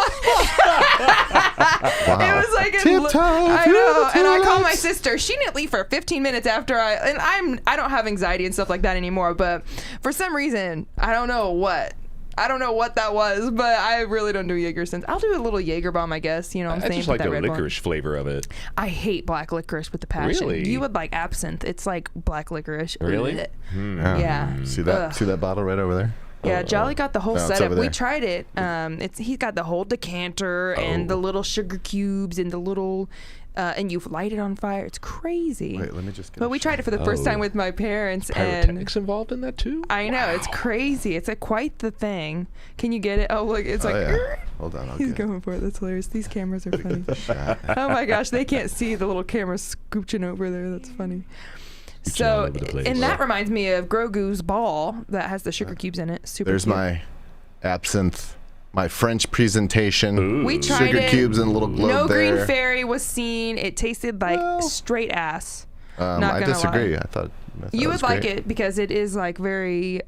It was like Tiptoe I through know, the and I called my tulips. sister. She didn't leave for 15 minutes after I don't have anxiety and stuff like that anymore, but for some reason, I don't know what that was, but I really don't do Jaeger since. I'll do a little Jaeger bomb, I guess. You know what I'm I saying? just Put like that the Red Bull. licorice flavor of it. I hate black licorice with the passion. Really? You would like absinthe. It's like black licorice. Really? Ugh. Hmm. Yeah. See that? Ugh. See that bottle right over there? Yeah, Jolly got the whole it's setup. over We there. tried it. He's got the whole decanter and the little sugar cubes and the little, and you light it on fire. It's crazy. Wait, let me just get But a we tried it shot. for the first time with my parents, and Pyrotechnics involved in that too? I know it's crazy. It's quite the thing. Can you get it? Oh, look, it's like. yeah. Hold on, I'll He's get going for it. That's hilarious. These cameras are funny. shot. Oh my gosh, they can't see the little camera scooching over there. That's funny. all So, over the place. and that reminds me of Grogu's ball that has the sugar cubes in it. Super There's cute. my absinthe, my French presentation. Ooh. We tried Sugar it. cubes and a little globe No there. green fairy was seen. It tasted like straight ass. Not I gonna disagree. lie. I thought You it would was like great. it because it is like very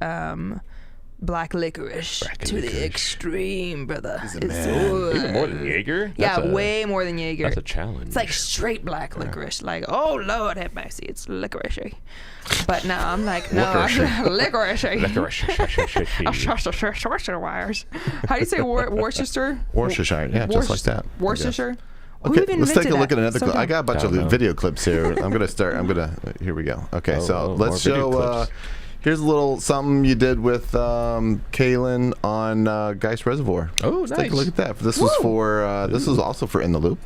black licorice to the extreme, brother. It's good. Even more than Jaeger? Yeah, That's a- way more than Jaeger. That's a challenge. It's like straight black licorice. Like, oh Lord have mercy, it's licorice. But no, I'm like, no, licorice. Worcestershire wires. How do you say Worcester? Worcestershire, yeah, just like that. I guess. Worcestershire. Who Okay, even let's take a invented look at that? another So clip. I dumb. got a bunch Don't of know. video clips here. Here we go. Okay, so more let's video show. clips. Here's a little something you did with Kaylin on Geist Reservoir. Oh, Let's nice. take a look at that. This was for. This was also for In the Loop.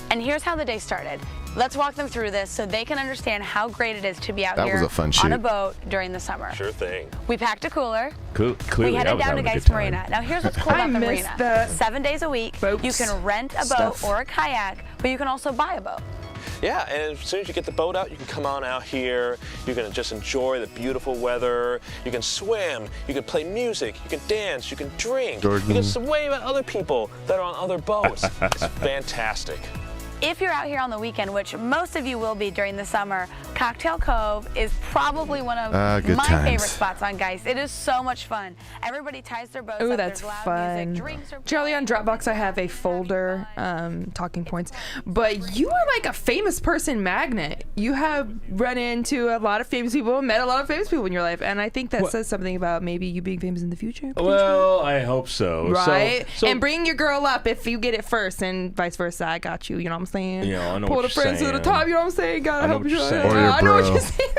And here's how the day started. Let's walk them through this so they can understand how great it is to be out That here was a fun on shoot. a boat during the summer. Sure thing. We packed a cooler. Clearly, We I headed was down to having a Geist good time. Marina. Now here's what's cool I about the miss marina. the 7 days a week, boats you can rent a stuff. boat or a kayak, but you can also buy a boat. Yeah, and as soon as you get the boat out, you can come on out here. You can just enjoy the beautiful weather. You can swim. You can play music. You can dance. You can drink. Jordan. You can sway about other people that are on other boats. It's fantastic. If you're out here on the weekend, which most of you will be during the summer, Cocktail Cove is probably one of Good my times. favorite spots on Geist. It is so much fun. Everybody ties their boats Oh, up. that's There's loud fun. music. Drinks are Charlie, on Dropbox, I have a folder, talking points. But you are like a famous person magnet. You have run into a lot of famous people, met a lot of famous people in your life, and I think that says something about maybe you being famous in the future. Well, I hope so. Right? So, And bring your girl up if you get it first, and vice versa. I got you. You know what I'm saying? Yeah, I know Pull what the you're friends to the saying. top. You know what I'm saying? Gotta I know help what you. you're saying. Or your I know what bro. you're saying.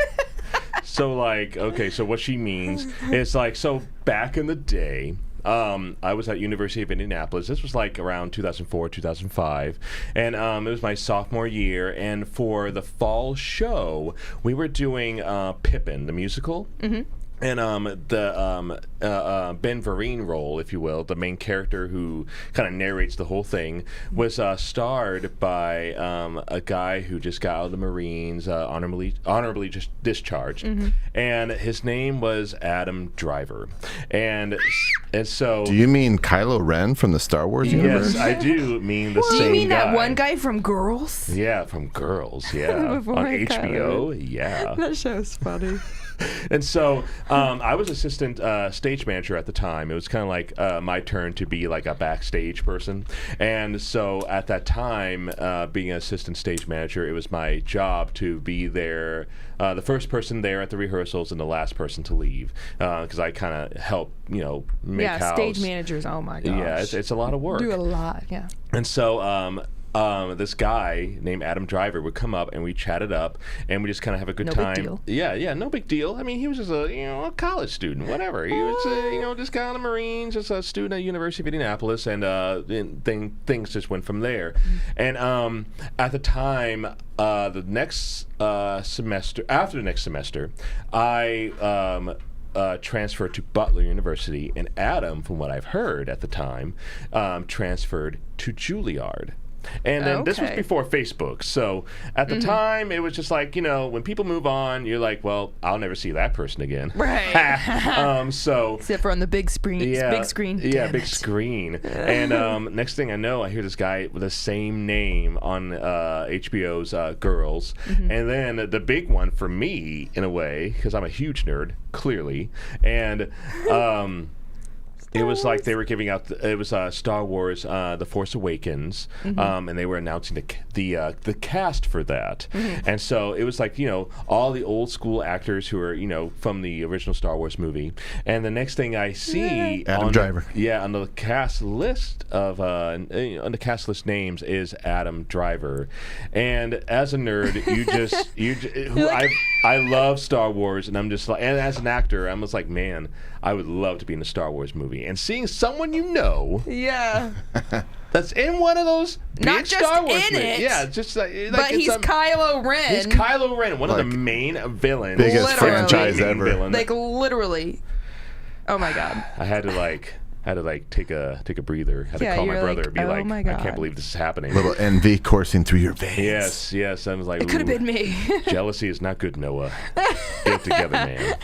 So like, okay, so what she means is like, so back in the day, I was at University of Indianapolis. This was like around 2004, 2005, and it was my sophomore year. And for the fall show, we were doing Pippin, the musical. Mm-hmm. And the Ben Vereen role, if you will, the main character who kind of narrates the whole thing, was starred by a guy who just got out of the Marines, honorably just discharged, and his name was Adam Driver, and so. Do you mean Kylo Ren from the Star Wars universe? Yes, I do mean the Do same you mean guy. that one guy from Girls? Yeah, from Girls. Yeah, Before on I got HBO. Yeah. That show's funny. And so I was assistant stage manager at the time. It was kind of like my turn to be like a backstage person. And so at that time, being an assistant stage manager, it was my job to be there, the first person there at the rehearsals and the last person to leave, because I kind of help, make house. Stage managers. Oh my gosh. Yeah, it's a lot of work. Do a lot. Yeah. And so this guy named Adam Driver would come up and we chatted up and we just kind of have a good No big time. deal. Yeah, no big deal. I mean, he was just a college student, whatever. He was just got on the Marines, just a student at University of Indianapolis, and things just went from there. And at the time, after the next semester, I transferred to Butler University, and Adam, from what I've heard at the time, transferred to Juilliard. And then this was Okay. before Facebook. So at the time, it was just like, when people move on, you're like, well, I'll never see that person again. Right. So Except for on the big screen. yeah, Big screen. Yeah, Damn big it. screen. And next thing I know, I hear this guy with the same name on HBO's Girls. Mm-hmm. And then the big one for me, in a way, because I'm a huge nerd, clearly. And It was like they were giving out. It was Star Wars: The Force Awakens, and they were announcing the cast for that. And so it was like all the old school actors who are from the original Star Wars movie. And the next thing I see Adam Driver. On the cast list of on the cast list names is Adam Driver. And as a nerd, I love Star Wars, and I'm just like, and as an actor, I'm just like, man, I would love to be in a Star Wars movie. And seeing someone Yeah. that's in one of those big Not just Star Wars in movies. it, Yeah, just like but he's Kylo Ren. He's Kylo Ren, one of the main villains. Biggest Literally. franchise ever. Villain. Like literally. Oh my God. I had to take a breather. Had to call my brother and be oh my God. I can't believe this is happening. Little envy coursing through your veins. Yes. I was like, It could have been me. Jealousy is not good, Noah. Get it together, man.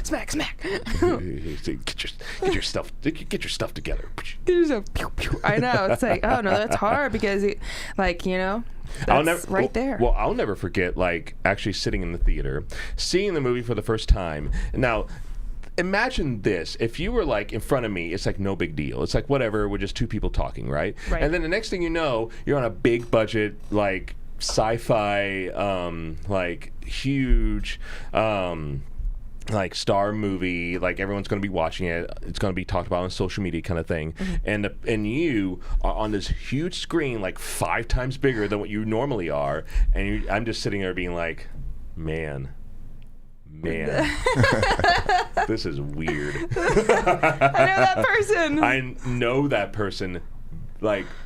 Smack. Get your stuff together. I know. It's like, oh no, that's hard because that's right there. Well, I'll never forget actually sitting in the theater, seeing the movie for the first time. Now, imagine this. If you were in front of me, it's like no big deal. It's like whatever, we're just two people talking, right? And then the next thing you know, you're on a big budget, sci-fi, huge, star movie, everyone's going to be watching it. It's going to be talked about on social media kind of thing. And you are on this huge screen, 5 times bigger than what you normally are. And I'm just sitting there being like, man, this is weird. I know that person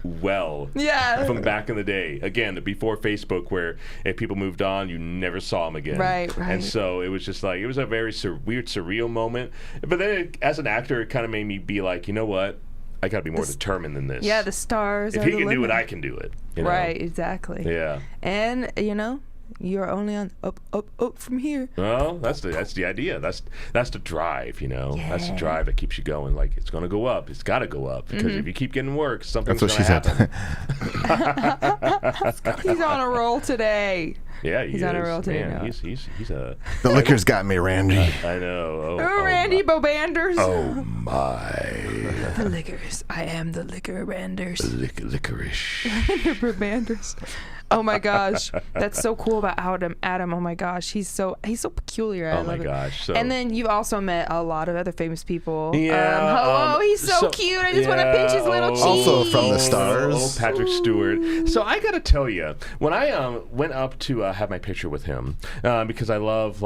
well. Yeah. From back in the day. Again, before Facebook, where if people moved on, you never saw them again. Right. And so it was just it was a very weird, surreal moment. But then as an actor, it kind of made me be like, you know what? I got to be more determined than this. Yeah, the stars If are he the can do it, limit. I can do it. Right, exactly. Yeah. And, you're only on up from here. Well, that's the idea. That's the drive, Yeah. That's the drive that keeps you going. It's going to go up. It's got to go up because if you keep getting work, something's going to happen. He's on a roll today. Yeah, he's on a roll today. Man, he's a. The liquor's got me, Randy. I know. Oh, Randy Bobanders. Oh my. The liquors. I am the liquor Randers. Licorice. Bobanders. Oh my gosh, that's so cool about Adam. Oh my gosh, he's so peculiar. I love it. Gosh. So. And then you've also met a lot of other famous people. Yeah. Hello, he's so cute. I just want to pinch his little cheeks. Also from the stars. Oh, Patrick Stewart. So I gotta tell you, when I went up to have my picture with him, because I love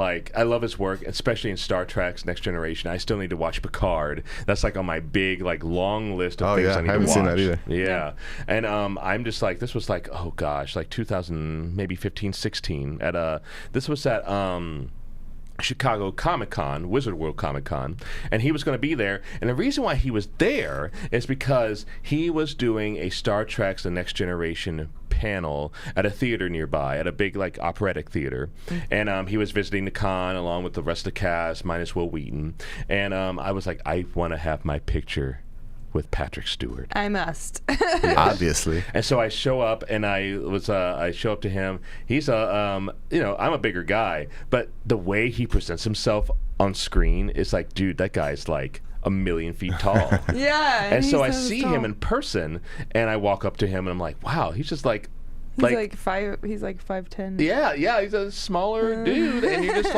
his work, especially in Star Trek's Next Generation. I still need to watch Picard. That's on my big long list of things I need to watch. I haven't seen that either. Yeah. And I'm just this was oh gosh, 2000 maybe 15, 16 at this was at Chicago Comic-Con, Wizard World Comic-Con, and he was going to be there. And the reason why he was there is because he was doing a Star Trek's The Next Generation panel at a theater nearby, at a big operatic theater. And he was visiting the con along with the rest of the cast, minus Will Wheaton. And I was like, I want to have my picture with Patrick Stewart. I must. Yes. Obviously. And so I show up, and I show up to him. He's I'm a bigger guy, but the way he presents himself on screen is dude, that guy's a million feet tall. Yeah. And so I see him in person, and I walk up to him, and I'm like, wow, he's just He's 5'10". Yeah, he's a smaller dude, and you're just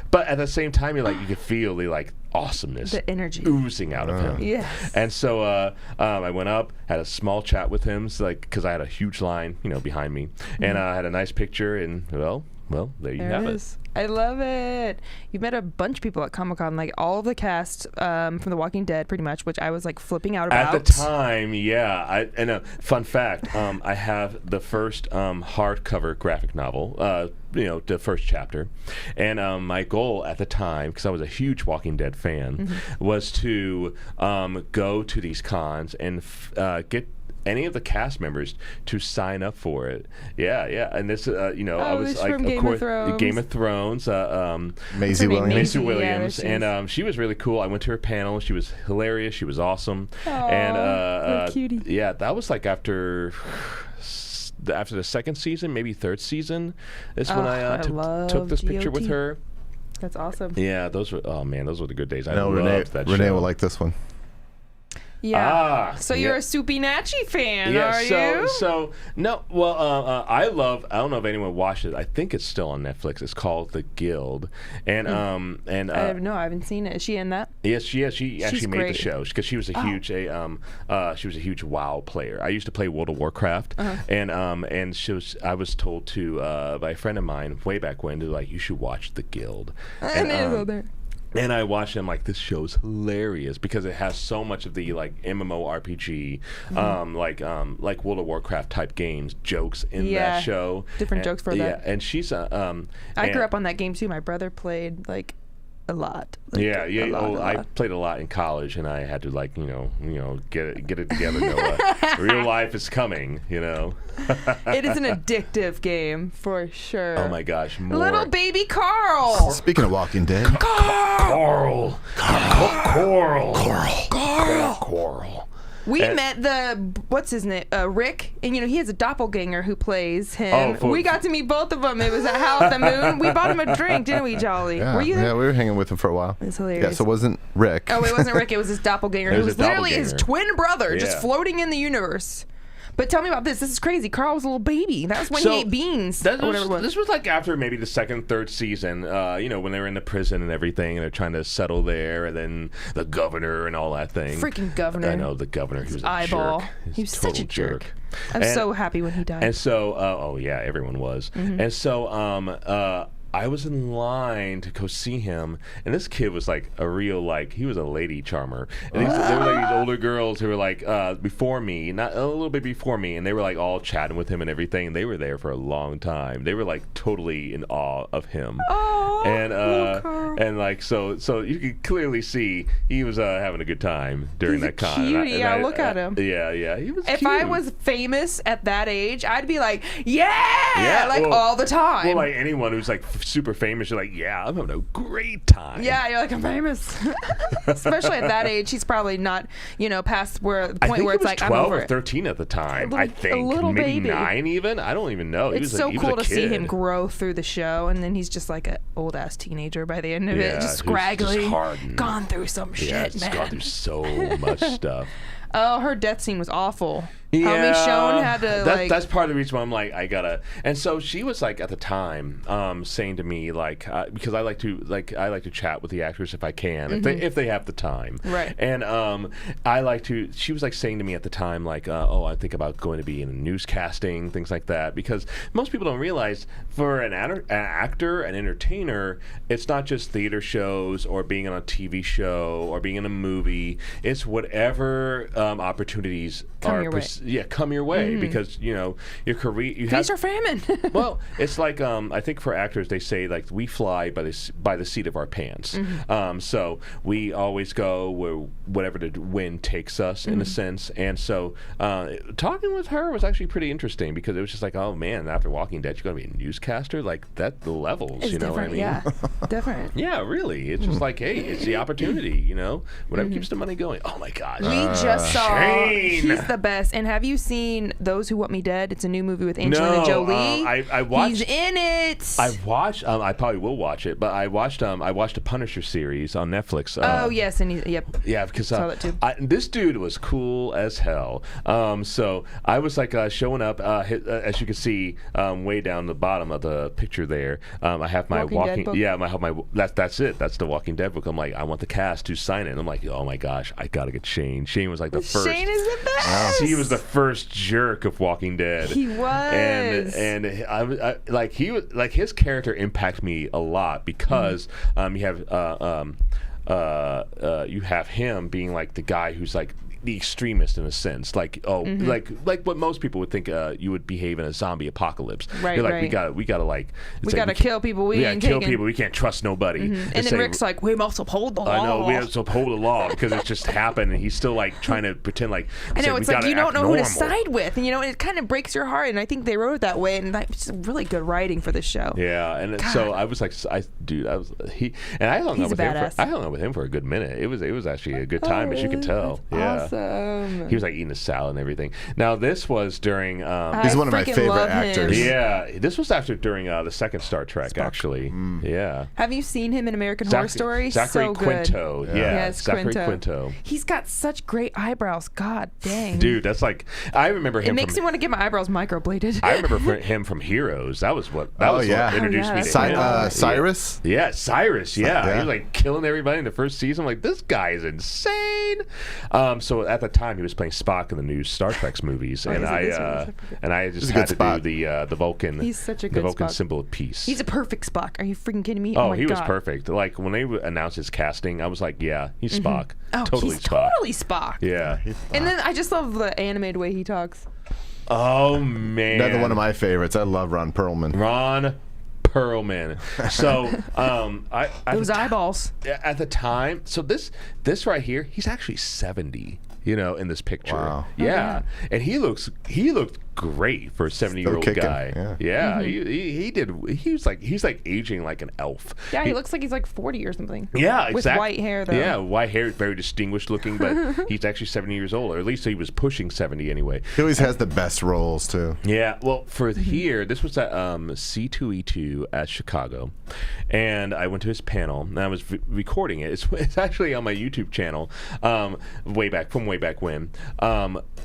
but at the same time, you can feel the awesomeness, the energy oozing out of him. Yes. And so I went up, had a small chat with him, because I had a huge line, behind me, and I had a nice picture, and well, there you have it. I love it. You've met a bunch of people at Comic-Con, all of the cast from The Walking Dead, pretty much, which I was flipping out about. At the time, yeah. Fun fact, I have the first hardcover graphic novel, the first chapter. And my goal at the time, because I was a huge Walking Dead fan, was to go to these cons and get any of the cast members to sign up for it. Yeah. And this, I was from Game of Thrones. Maisie Williams. Maisie Williams. Yeah, and she was really cool. I went to her panel. She was hilarious. She was awesome. Aww, and cutie. yeah, that was after the second season, maybe third season, is when I took this picture with her. That's awesome. Yeah, those were the good days. I know loved that show. Renee will like this one. Yeah. So you're a Soupy Natchy fan, are you? So no. Well, I don't know if anyone watched it. I think it's still on Netflix. It's called The Guild, and I haven't seen it. Is she in that? Yes, she is. She actually made the great. show because she was a huge she was a huge WoW player. I used to play World of Warcraft, and I was told to by a friend of mine way back when, like, you should watch The Guild. And I watched it. I'm like, this show's hilarious because it has so much of the like MMORPG, like World of Warcraft type games, jokes in that show. Different jokes for that. Yeah, and she's I grew up on that game too. My brother played like a lot. Like, a lot. I played a lot in college, and I had to like get it together. Noah. Real life is coming. It is an addictive game for sure. Oh my gosh, little baby Carl. Speaking of Walking Dead, Coral. We met what's his name, Rick, and he has a doppelganger who plays him. We got to meet both of them. It was at Howl at the Moon. We bought him a drink, didn't we, Jolly? Yeah, were you there? Yeah, we were hanging with him for a while. It's hilarious. Yeah, so it wasn't Rick. Oh, it wasn't Rick. It was his doppelganger. It was literally his twin brother, just floating in the universe. But tell me about this. This is crazy. Carl was a little baby. That was when he ate beans. This was like after maybe the second, third season, when they were in the prison and everything, and they're trying to settle there, and then the governor and all that thing. Freaking governor. I know, the governor. He was eyeball. Jerk. He was such a jerk. I'm so happy when he died. And so, everyone was. And so, I was in line to go see him, and this kid was like a real, he was a lady charmer. And there were like these older girls who were like before me, not a little bit before me, and they were like all chatting with him and everything. And they were there for a long time. They were like totally in awe of him. And like so you could clearly see he was having a good time during that con. Look at him. Yeah, he was. If cute. I was famous at that age, I'd be like, all the time. Well, like anyone who's like super famous, you're like, I'm having a great time. Yeah, you're like, I'm famous. Especially at that age, he's probably not, past the point where it's like, 12 I'm over or 13 at the time. I think a little maybe baby. 9 even. I don't even know. It's so cool to see him grow through the show, and then he's just like an old ass teenager by the end of it, just scraggly, gone through some shit, man. Gone through so much stuff. Oh, her death scene was awful. Yeah, how Michonne had to that's part of the reason why I'm like, I gotta. And so she was like at the time saying to me like because I like to chat with the actors if I can, if they have the time, right? And she was like saying to me at the time like I think about going to be in newscasting, things like that, because most people don't realize for an actor, an entertainer, it's not just theater shows or being on a TV show or being in a movie. It's whatever opportunities come your way because your career. Feast or famine. Well, it's like I think for actors they say like we fly by the seat of our pants. So we always go where whatever the wind takes us in a sense. And so talking with her was actually pretty interesting because it was just like, oh man, after Walking Dead, you're gonna be a newscaster. Like that, the levels. It's you know what I mean? Yeah, different. Yeah, really. It's just like, hey, it's the opportunity. Whatever keeps the money going. Oh my gosh. We just saw. Shane. He's the best. And have you seen Those Who Want Me Dead? It's a new movie with Angelina Jolie. I watched. He's in it. I watched. I probably will watch it, but I watched the Punisher series on Netflix. Oh yes, and yeah, because saw that too. This dude was cool as hell. So I was like showing up. As you can see, way down the bottom of the picture there, I have my Walking Dead book? Yeah, I have my. That's it. That's the Walking Dead book. I'm like, I want the cast to sign it. And I'm like, oh my gosh, I gotta get Shane. Shane was like the first. Shane is the best. He was the first jerk of Walking Dead. He was. And I like he was like his character impacted me a lot because you have him being like the guy who's like the extremist in a sense, like like what most people would think you would behave in a zombie apocalypse. Right, You're like right. we gotta kill people. We can't trust nobody. And then Rick's like, we must uphold the law. I know we have to uphold the law because it's just happened, and he's still like trying to pretend like. I know it's like you don't know who to side with, and it kind of breaks your heart. And I think they wrote it that way, and that's really good writing for this show. Yeah, and so I was like, I hung out with him. I hung out with him for a good minute. It was actually a good time, as you can tell. Awesome. awesome. He was like eating a salad and everything. Now this was during. He's one of my freaking favorite love him. actors. Yeah, this was during the second Star Trek, actually. Yeah. Have you seen him in American Horror Story? Zachary So good. Quinto. Yeah. Yes, Zachary Quinto. He's got such great eyebrows. God dang. Dude, that's like I remember him. It makes me want to get my eyebrows microbladed. I remember him from Heroes. That was what introduced me to him. Cyrus? Yeah, Cyrus. Yeah. He was like killing everybody in the first season. I'm like, this guy is insane. So at the time, he was playing Spock in the new Star Trek movies, and I just had to do the Vulcan. He's such a good the Vulcan Spock. symbol of peace. He's a perfect Spock. Are you freaking kidding me? Oh, my he was God. perfect. Like when they announced his casting, I was like, yeah, he's Spock. Oh, Totally he's Spock. totally Spock. Yeah. And then I just love the animated way he talks. Oh man. Another one of my favorites. I love Ron Perlman. Ron Perlman. So Those eyeballs. at the time, so this right here, he's actually 70. In this picture. Wow. Yeah. And he looked great for a 70-year-old kicking, guy. yeah. He's like aging like an elf. Yeah, he looks like he's like 40 or something. Yeah, exactly. With white hair, though. Yeah, white hair, very distinguished looking, but he's actually 70 years old, or at least he was pushing 70 anyway. He always has the best roles, too. Yeah, well, for here, this was at C2E2 at Chicago, and I went to his panel, and I was recording it. It's actually on my YouTube channel, way back when.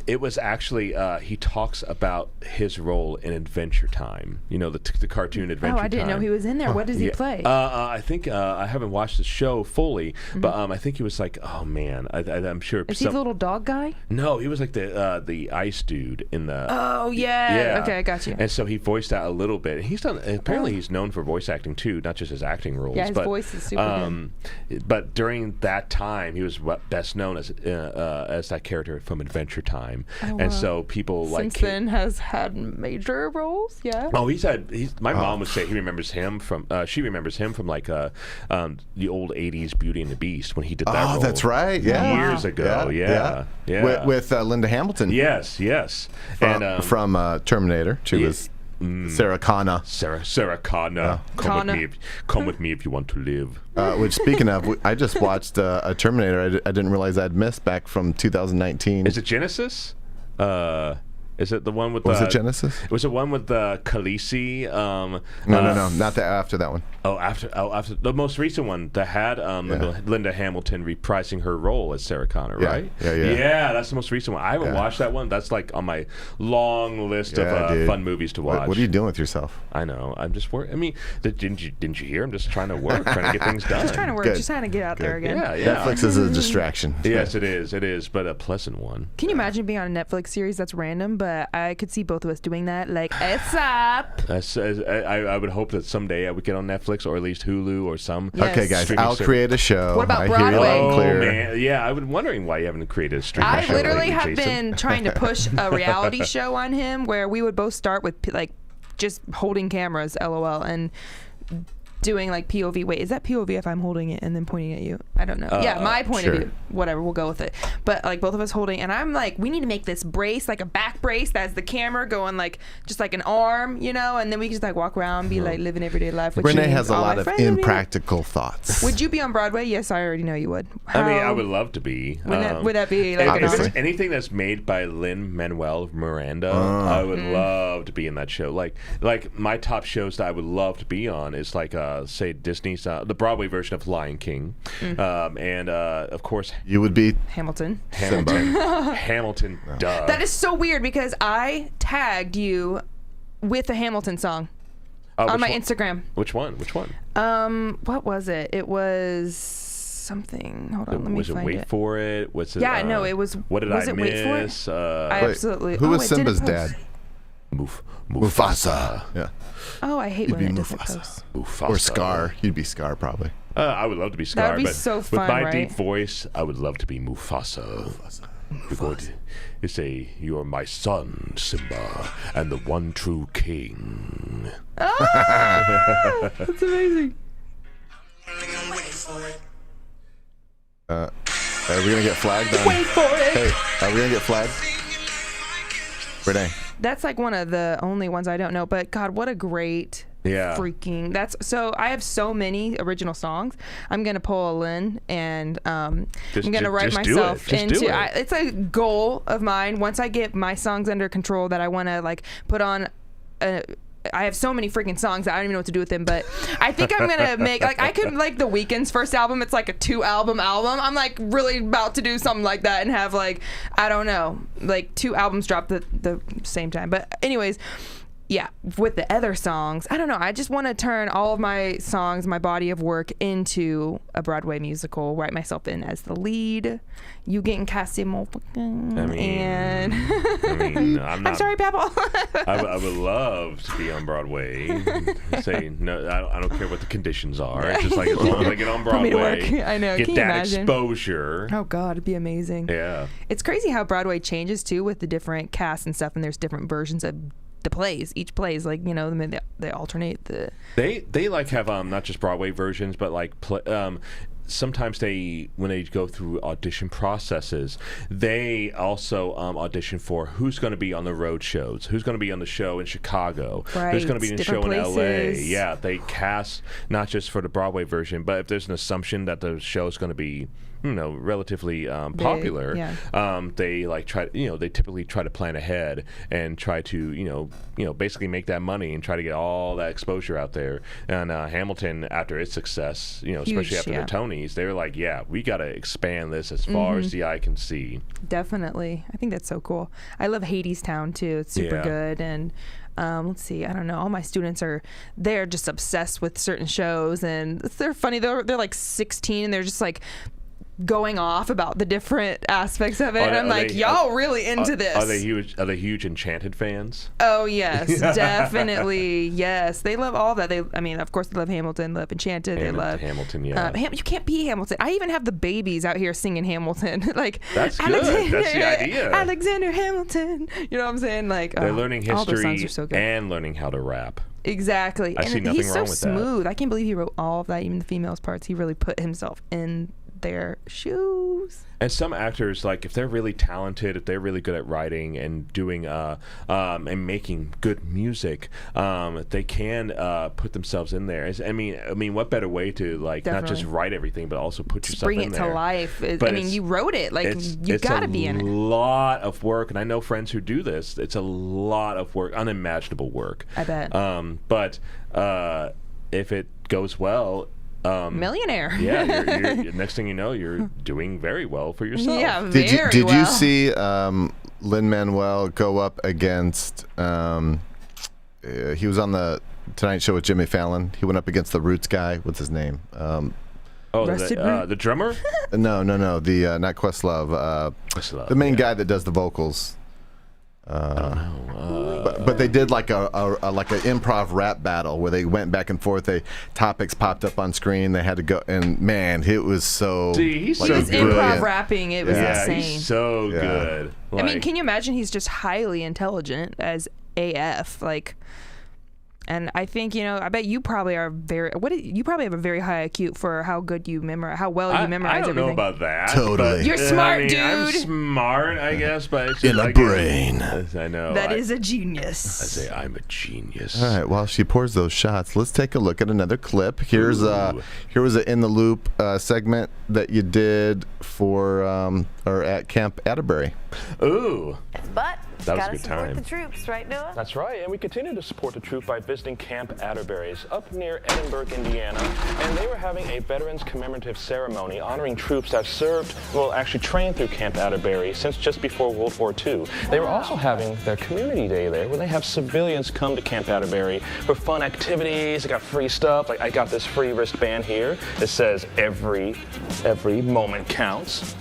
It was actually he talks about his role in Adventure Time. The cartoon Adventure Time. Oh, I didn't know he was in there. What does he play? I think I haven't watched the show fully, but I think he was like, oh man, I'm sure. Is he the little dog guy? No, he was like the ice dude in the. Oh yeah. Okay, I got you. And so he voiced out a little bit. He's done. Apparently, he's known for voice acting too, not just his acting roles. Yeah, his voice is super good. But during that time, he was best known as that character from Adventure Time, and so people like. Since then, has had major roles. Yeah. Oh, my mom would say he remembers him from. She remembers him from like the old '80s Beauty and the Beast when he did that role. Oh, that's right. Yeah. Years ago. Yeah. With Linda Hamilton. Yes. From Terminator. She was Sarah Connor. Sarah Connor. Come with me if you want to live. Which, speaking of, I just watched a Terminator. I didn't realize I'd missed back from 2019. Is it Genesis? Is it the one with Was it Genesis? Was it one with the Khaleesi? No, not after that one. After the most recent one that had Linda Hamilton reprising her role as Sarah Connor, right? Yeah, that's the most recent one. I haven't watched that one. That's like on my long list of fun movies to watch. What are you doing with yourself? I know. I'm just working. I mean, didn't you hear? I'm just trying to work, trying to get things done. Just trying to work. Just trying to get out there again. Yeah. Netflix is a distraction. Yes, it is, but a pleasant one. Can you imagine being on a Netflix series that's random, but I could see both of us doing that? Like, it's up. I would hope that someday I would get on Netflix or at least Hulu or some. Yes. Okay, guys, I'll create a show. What about I Broadway? hear you loud and clear. Man. Yeah, I've been wondering why you haven't created a streaming show. I literally have Jason. been trying to push a reality show on him where we would both start with like just holding cameras, LOL, and doing like POV. Wait, is that POV if I'm holding it and then pointing at you? I don't know. Yeah, my point of view. Whatever, we'll go with it. But like both of us holding, and I'm like, we need to make this brace, like a back brace that's the camera going like just like an arm, and then we can just like walk around, be like living everyday life. Renee has a lot of impractical thoughts. Would you be on Broadway? Yes, I already know you would. I mean, I would love to be. Would that be like if it's anything that's made by Lin-Manuel Miranda, I would love to be in that show. Like my top shows that I would love to be on is like say Disney's the Broadway version of Lion King, and of course you would be Hamilton. Hamilton. Duh. That is so weird because I tagged you with a Hamilton song on my Instagram. Which one? What was it? It was something. Hold on, let me find it. Was it Wait For It? Was it? Yeah, no, it was. What did I Wait miss? For It? I absolutely. Who was Simba's dad? Mufasa. Yeah. Oh, I hate when it doesn't post. Mufasa. Or Scar. You'd be Scar probably. I would love to be Scar. That would be but so fun, with my right? deep voice, I would love to be Mufasa. You say, you are my son, Simba, and the one true king. That's amazing. Are we going to get flagged? Wait for it. Hey, are we going to get flagged? Renee. That's like one of the only ones I don't know. But God, what a great freaking so I have so many original songs. I'm gonna pull a Lynn and I'm gonna write myself into it's a goal of mine once I get my songs under control that I want to like put on I have so many freaking songs that I don't even know what to do with them, but I think I'm gonna make like I could like The Weeknd's first album. It's like a 2-album album. I'm like really about to do something like that and have like I don't know like 2 albums drop the same time. But anyways, yeah, with the other songs, I don't know. I just want to turn all of my songs, my body of work into a Broadway musical, write myself in as the lead. You getting Cassie Mulligan. I'm sorry, Papa. I would love to be on Broadway. Say, no, I don't care what the conditions are. It's just like as long as I get on Broadway. Put me to work. I know. Get Can that you imagine? Exposure. Oh, God, it'd be amazing. Yeah. It's crazy how Broadway changes, too, with the different casts and stuff, and there's different versions of the plays. Each play is like, you know, they alternate the... They like have not just Broadway versions, but like sometimes when they go through audition processes, they also audition for who's going to be on the road shows, who's going to be on the show in Chicago, who's going to be in the show in LA. Yeah, they cast not just for the Broadway version, but if there's an assumption that the show is going to be relatively popular, they like they typically try to plan ahead and try to basically make that money and try to get all that exposure out there. And Hamilton, after its success, especially after the Tonys, they were like, we got to expand this as far as the eye can see. Definitely. I think that's so cool. I love Hadestown too. It's super good. And let's see, I don't know, all my students they're just obsessed with certain shows, and they're funny. They're like 16 and they're just like going off about the different aspects of it. And I'm like, y'all really into this. Are they huge Enchanted fans? Oh yes, definitely. Yes, they love all that. Of course, they love Hamilton, love Enchanted. They love Hamilton. You can't be Hamilton. I even have the babies out here singing Hamilton. Like that's good. That's the idea. Alexander Hamilton. You know what I'm saying? Like they're learning history all those songs are so good. And learning how to rap. Exactly. I see nothing he's wrong so with smooth. that. I can't believe he wrote all of that, even the females parts. He really put himself in their shoes. And some actors, like if they're really talented, if they're really good at writing and doing and making good music, they can put themselves in there. I mean, what better way to like not just write everything, but also put yourself in there? Bring it to life. You wrote it. Like you got to be in it. It's a lot of work, and I know friends who do this. It's a lot of work, unimaginable work. I bet. But if it goes well. Millionaire. Yeah, you're next thing you know, you're doing very well for yourself. Yeah, did you see Lin-Manuel go up against? He was on the Tonight Show with Jimmy Fallon. He went up against the Roots guy. What's his name? The drummer? No. The not Questlove. Questlove, the main guy that does the vocals. But they did like a improv rap battle where they went back and forth. Topics popped up on screen. They had to go, and man, it was so. He's so good. Improv rapping. It was insane. He's so good. Like, can you imagine? He's just highly intelligent as AF. Like. And I think, I bet you probably are you probably have a very high IQ for how good you memorize, how well you memorize everything. I don't know about that. Totally. You're smart, dude. I'm smart, I guess, but it's in a brain. I know. That is a genius. I say I'm a genius. All right, while she pours those shots, let's take a look at another clip. Here was an In the Loop segment that you did for or at Camp Atterbury. Ooh. But that was a gotta good support time. the troops, right, Noah? That's right, and we continue to support the troop by visiting Camp Atterbury's up near Edinburgh, Indiana, and they were having a Veterans Commemorative Ceremony honoring troops that served, actually trained through Camp Atterbury since just before World War II. They were also having their Community Day there, where they have civilians come to Camp Atterbury for fun activities. They got free stuff, like I got this free wristband here that says every moment counts.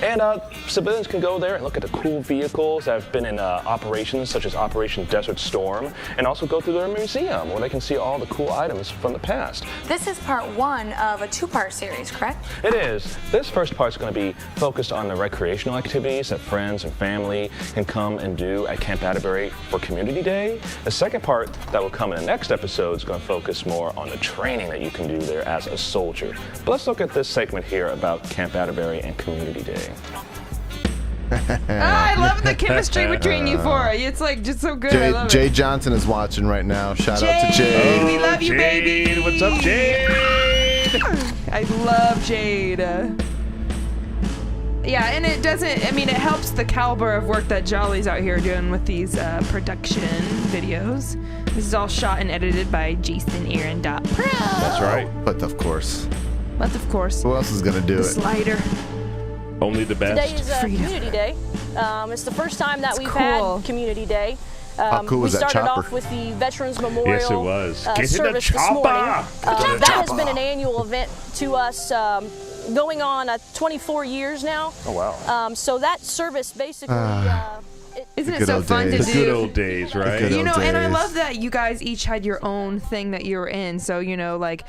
And civilians can go there and look at the cool vehicles that have been in operations, such as Operation Desert Storm, and also go through their museum where they can see all the cool items from the past. This is part 1 of a 2-part series, correct? It is. This first part is going to be focused on the recreational activities that friends and family can come and do at Camp Atterbury for Community Day. The second part that will come in the next episode is going to focus more on the training that you can do there as a soldier. But let's look at this segment here about Camp Atterbury and Community Day. I love the chemistry between you four. It's like just so good. I love Jade it. Johnson is watching right now. Shout out to Jade. We love you, Jade, baby. what's up, Jade? I love Jade. Yeah, and it doesn't, I mean, it helps the caliber of work that Jolly's out here doing with these production videos. This is all shot and edited by JasonAaron.pro. That's right. But of course. Who else is going to do it? Slider. Only the best. Today is Community Day. It's the first time that we've cool. had Community Day. How cool we was that started chopper? off with the Veterans Memorial Yes, it was. Get in the service this morning. chopper. That has been an annual event to us, going on 24 years now. Oh, wow. So that service basically... Isn't it good so old fun days. to The good do? old days, right? good You old know, and I days. love that you guys each had your own thing that you were in. So, you know, like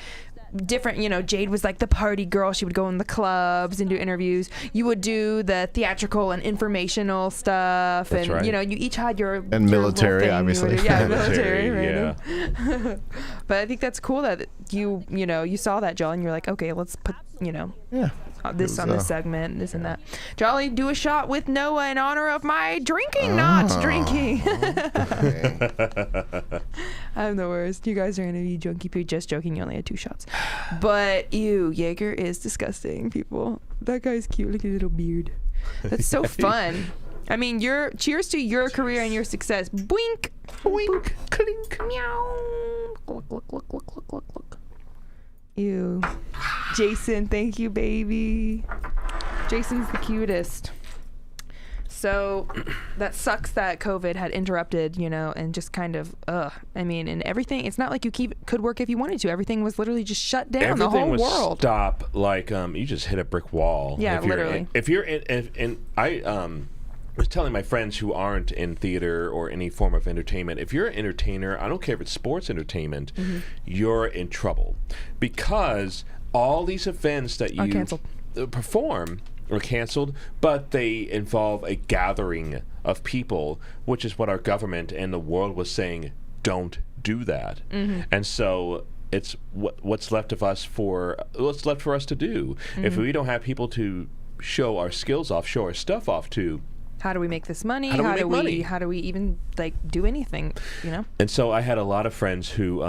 different, you know, Jade was like the party girl. She would go in the clubs and do interviews. You would do the theatrical and informational stuff. That's and, right. you know, you each had your And your little military, thing you obviously. would do. Yeah, Military, military. Right? But I think that's cool that you know, you saw that, Jolly, and you're like, okay, let's put, you know, Yeah. this It on was, this segment, this and that. Jolly, do a shot with Noah in honor of my drinking, not drinking. I'm the worst. You guys are gonna be junkie poo. Just joking. You only had 2 shots. But ew, Jaeger is disgusting. People, that guy's cute. Look at his little beard. That's so fun. I mean, cheers to your career and your success. Boink, boink, clink, meow. Look, look, look, look, look, look, look. Ew. Jason, thank you, baby. Jason's the cutest. So that sucks that COVID had interrupted, you know, and just kind of, I mean, and everything, it's not like you could work if you wanted to. Everything was literally just shut down, Everything the whole was world. stop. Like you just hit a brick wall. Yeah, literally. If you're in I was telling my friends who aren't in theater or any form of entertainment, if you're an entertainer, I don't care if it's sports entertainment, you're in trouble because all these events that you canceled. Perform are canceled, but they involve a gathering of people, which is what our government and the world was saying, don't do that. And so it's what's left for us to do. If we don't have people to show our skills off, show our stuff off to, How do we make this money? How do we make money? How do we even like do anything? You know. And so I had a lot of friends who,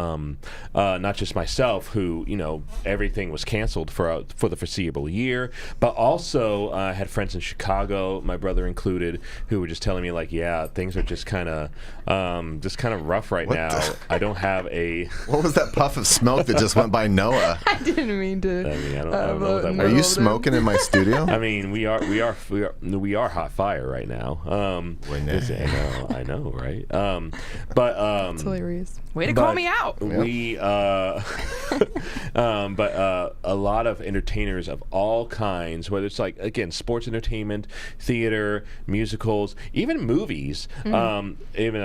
not just myself, who, you know, everything was canceled for the foreseeable year, but also I had friends in Chicago, my brother included, who were just telling me like, yeah, things are just kind of rough right What now. the- I don't have a. What was that puff of smoke that just went by Noah? I didn't mean to. I mean, I don't know what that Are was. you smoking in my studio? I mean, we are hot fire right now. I know, right? But It's hilarious. Way to call me out. We, but a lot of entertainers of all kinds, whether it's like again sports entertainment, theater, musicals, even movies. Even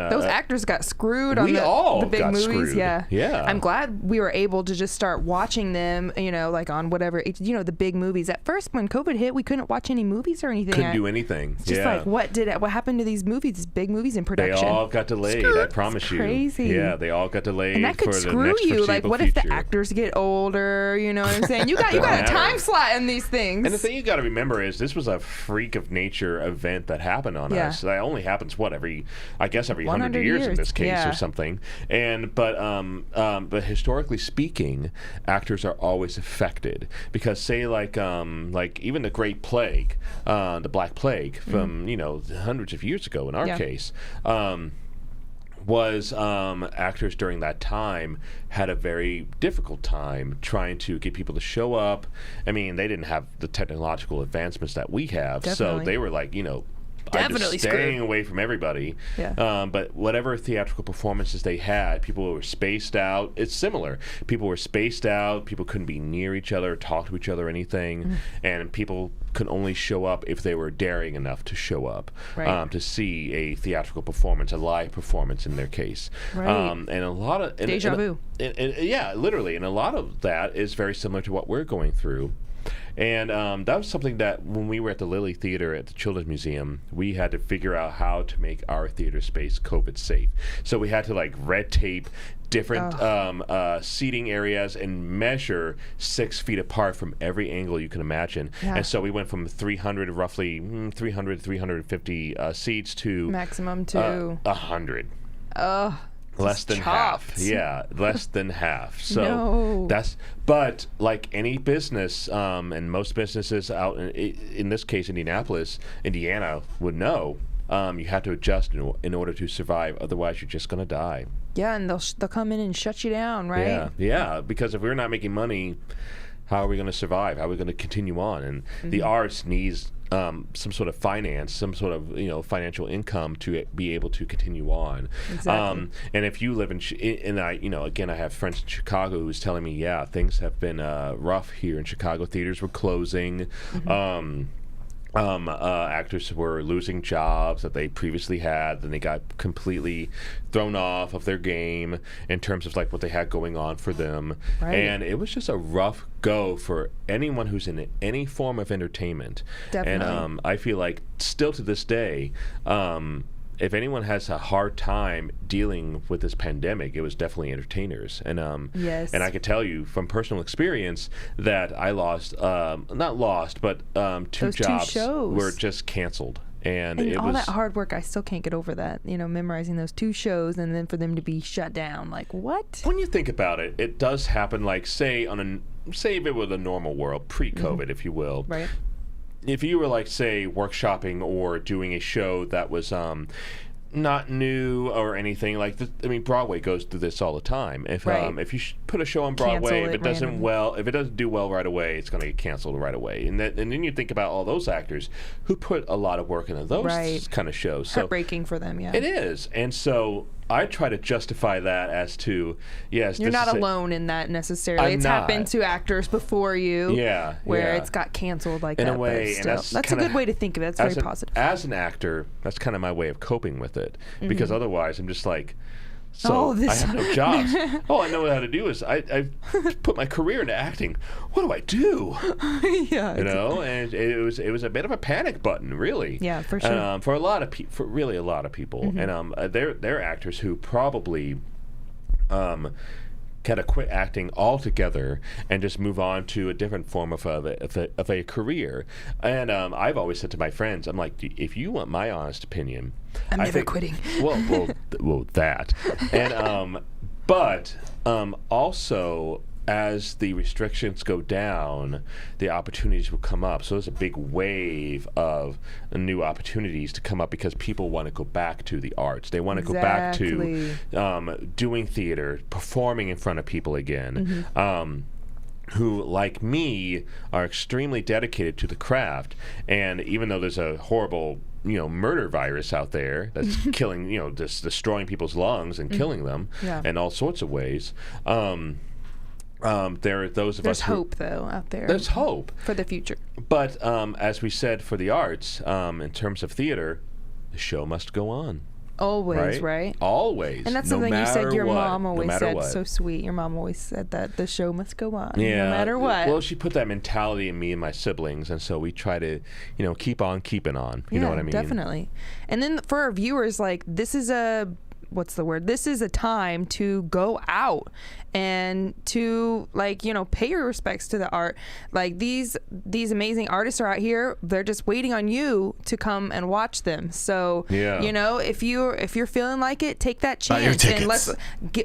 Those actors got screwed on we the all big got movies. screwed. Yeah. Yeah. I'm glad we were able to just start watching them, you know, like on whatever, you know, the big movies. At first, when COVID hit, we couldn't watch any movies or anything. couldn't do anything. It's just like, what happened to these movies, these big movies in They production? all got delayed. I promise you. Crazy. Yeah, they all got delayed. And that could for the screw next you. Like, foreseeable what if the future. actors get older? You know what I'm saying? You got a matter. time slot in these things. And the thing you got to remember is this was a freak of nature event that happened on Yeah. us. That only happens every 100 100 years in years, this case yeah. or something. And but historically speaking, actors are always affected because say like even the Great Plague, the Black Plague from hundreds of years ago in our Yeah. case. Was actors during that time had a very difficult time trying to get people to show up. I mean, they didn't have the technological advancements that we have, Definitely. so they were like, Definitely just staying screwed. away from everybody. Yeah. But whatever theatrical performances they had, people were spaced out. It's similar. People were spaced out. People couldn't be near each other, talk to each other, or anything. And people could only show up if they were daring enough to show up Right. to see a theatrical performance, a live performance in their case. Right. And a lot of Deja vu. yeah, literally, and a lot of that is very similar to what we're going through. And that was something that when we were at the Lilly Theater at the Children's Museum, we had to figure out how to make our theater space COVID safe. So we had to like red tape different seating areas and measure 6 feet apart from every angle you can imagine. Yeah. And so we went from 350 seats to maximum to 100. Less than chopped. half. Yeah, less than half. So No. but like any business, and most businesses out in this case, Indiana would know, you have to adjust in order to survive. Otherwise, you're just going to die. Yeah, and they'll come in and shut you down, right? Yeah, because if we're not making money, how are we going to survive? How are we going to continue on? And the arts needs some sort of finance, some sort of financial income to be able to continue on. Exactly. And if you live in, again, I have friends in Chicago who's telling me, yeah, things have been rough here in Chicago. Theaters were closing. Actors were losing jobs that they previously had, and they got completely thrown off of their game in terms of like what they had going on for them. Right. And it was just a rough go for anyone who's in any form of entertainment. Definitely. And I feel like still to this day, if anyone has a hard time dealing with this pandemic, it was definitely entertainers. And yes. And I could tell you from personal experience that I lost, not lost, but two Those jobs 2 shows were just canceled. And And it all was that hard work, I still can't get over that. Memorizing those 2 shows and then for them to be shut down. Like, what? when you think about it, it does happen. Like say if it were a normal world, pre-COVID, if you will. Right. If you were like say workshopping or doing a show that was not new or anything like this, I mean Broadway goes through this all the time. If if you put a show on Broadway, if it doesn't do well right away, it's going to get canceled right away. And then you think about all those actors who put a lot of work into those kind of shows. So Heartbreaking for them, yeah. it is. And so I try to justify that as to, yes, You're this not is alone in that necessarily. It's not. happened to actors before you. Yeah, Where yeah. it's got canceled like In that. a way, but and still, that's a kinda- good way to think of it. That's very positive. As an actor, that's kind of my way of coping with it, because otherwise I'm just like, Oh, I have no jobs. All I know how to do is I put my career into acting. What do I do? Yeah. And it was a bit of a panic button, really. Yeah, for sure. For a lot of for really a lot of people, and they're actors who probably kind of quit acting altogether and just move on to a different form of a career. And I've always said to my friends, I'm like, if you want my honest opinion, I'm I never think, quitting. Well, that. And but also, as the restrictions go down, the opportunities will come up. So there's a big wave of new opportunities to come up because people want to go back to the arts. They want to go back to doing theater, performing in front of people again. Who, like me, are extremely dedicated to the craft. And even though there's a horrible murder virus out there that's killing, just destroying people's lungs and killing them in all sorts of ways. There are those of us. There's hope, though, out there. There's hope for the future. But as we said for the arts, in terms of theater, the show must go on. Always, right? Always. And that's no something you said your mom always said. What. So sweet. Your mom always said that the show must go on, yeah, no matter what. Well, she put that mentality in me and my siblings, and so we try to, keep on keeping on. You know what I mean? Definitely. And then for our viewers, like, this is this is a time to go out and to pay your respects to the art. Like these amazing artists are out here. They're just waiting on you to come and watch them. So if you're feeling like it, take that chance and let's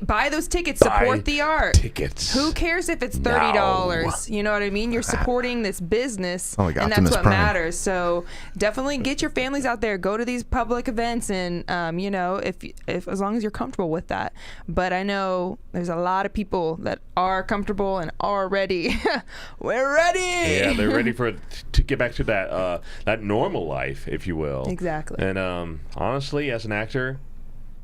buy those tickets. Support the art. Tickets. Who cares if it's $30? You know what I mean? You're supporting this business, and that's what matters. So definitely get your families out there. Go to these public events, and if as long as you're comfortable with that. But I know there's a lot of people that are comfortable and are ready. We're ready. Yeah, they're ready to get back to that normal life, if you will. Exactly. And honestly, as an actor,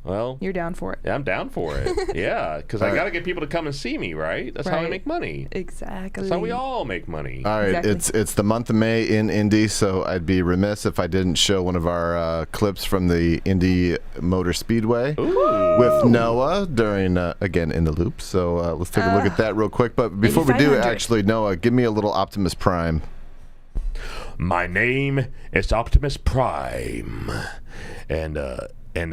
Well, You're down for it. yeah, I'm down for it. Yeah, because I got to get people to come and see me, right? That's how I Right. make money. Exactly. That's how we all make money. All right, Exactly. it's the month of May in Indy, so I'd be remiss if I didn't show one of our clips from the Indy Motor Speedway with Noah during, again, In the Loop. So let's take a look at that real quick. But before we do, 8500. actually, Noah, give me a little Optimus Prime. My name is Optimus Prime, and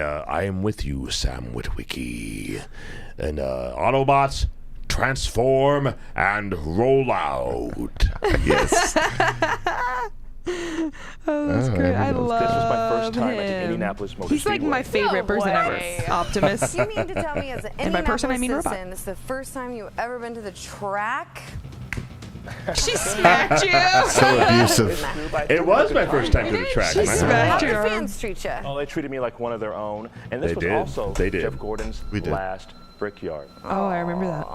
I am with you, Sam Witwicky. And Autobots, transform and roll out. Yes. Oh, that's great. I love This was my first time at the him. Indianapolis Motor He's like my Speedway. favorite No person way. ever. Optimus. You mean to tell me as an And by person, I mean Indianapolis robot. citizen, this is the first time you've ever been to the track? She smacked you. So abusive. It was my first time to the track. She man. smacked How'd you. your fans treat you? Oh, they treated me like one of their own. And this They was did. also They did. Jeff Gordon's We did. last Brickyard. Oh, I remember that.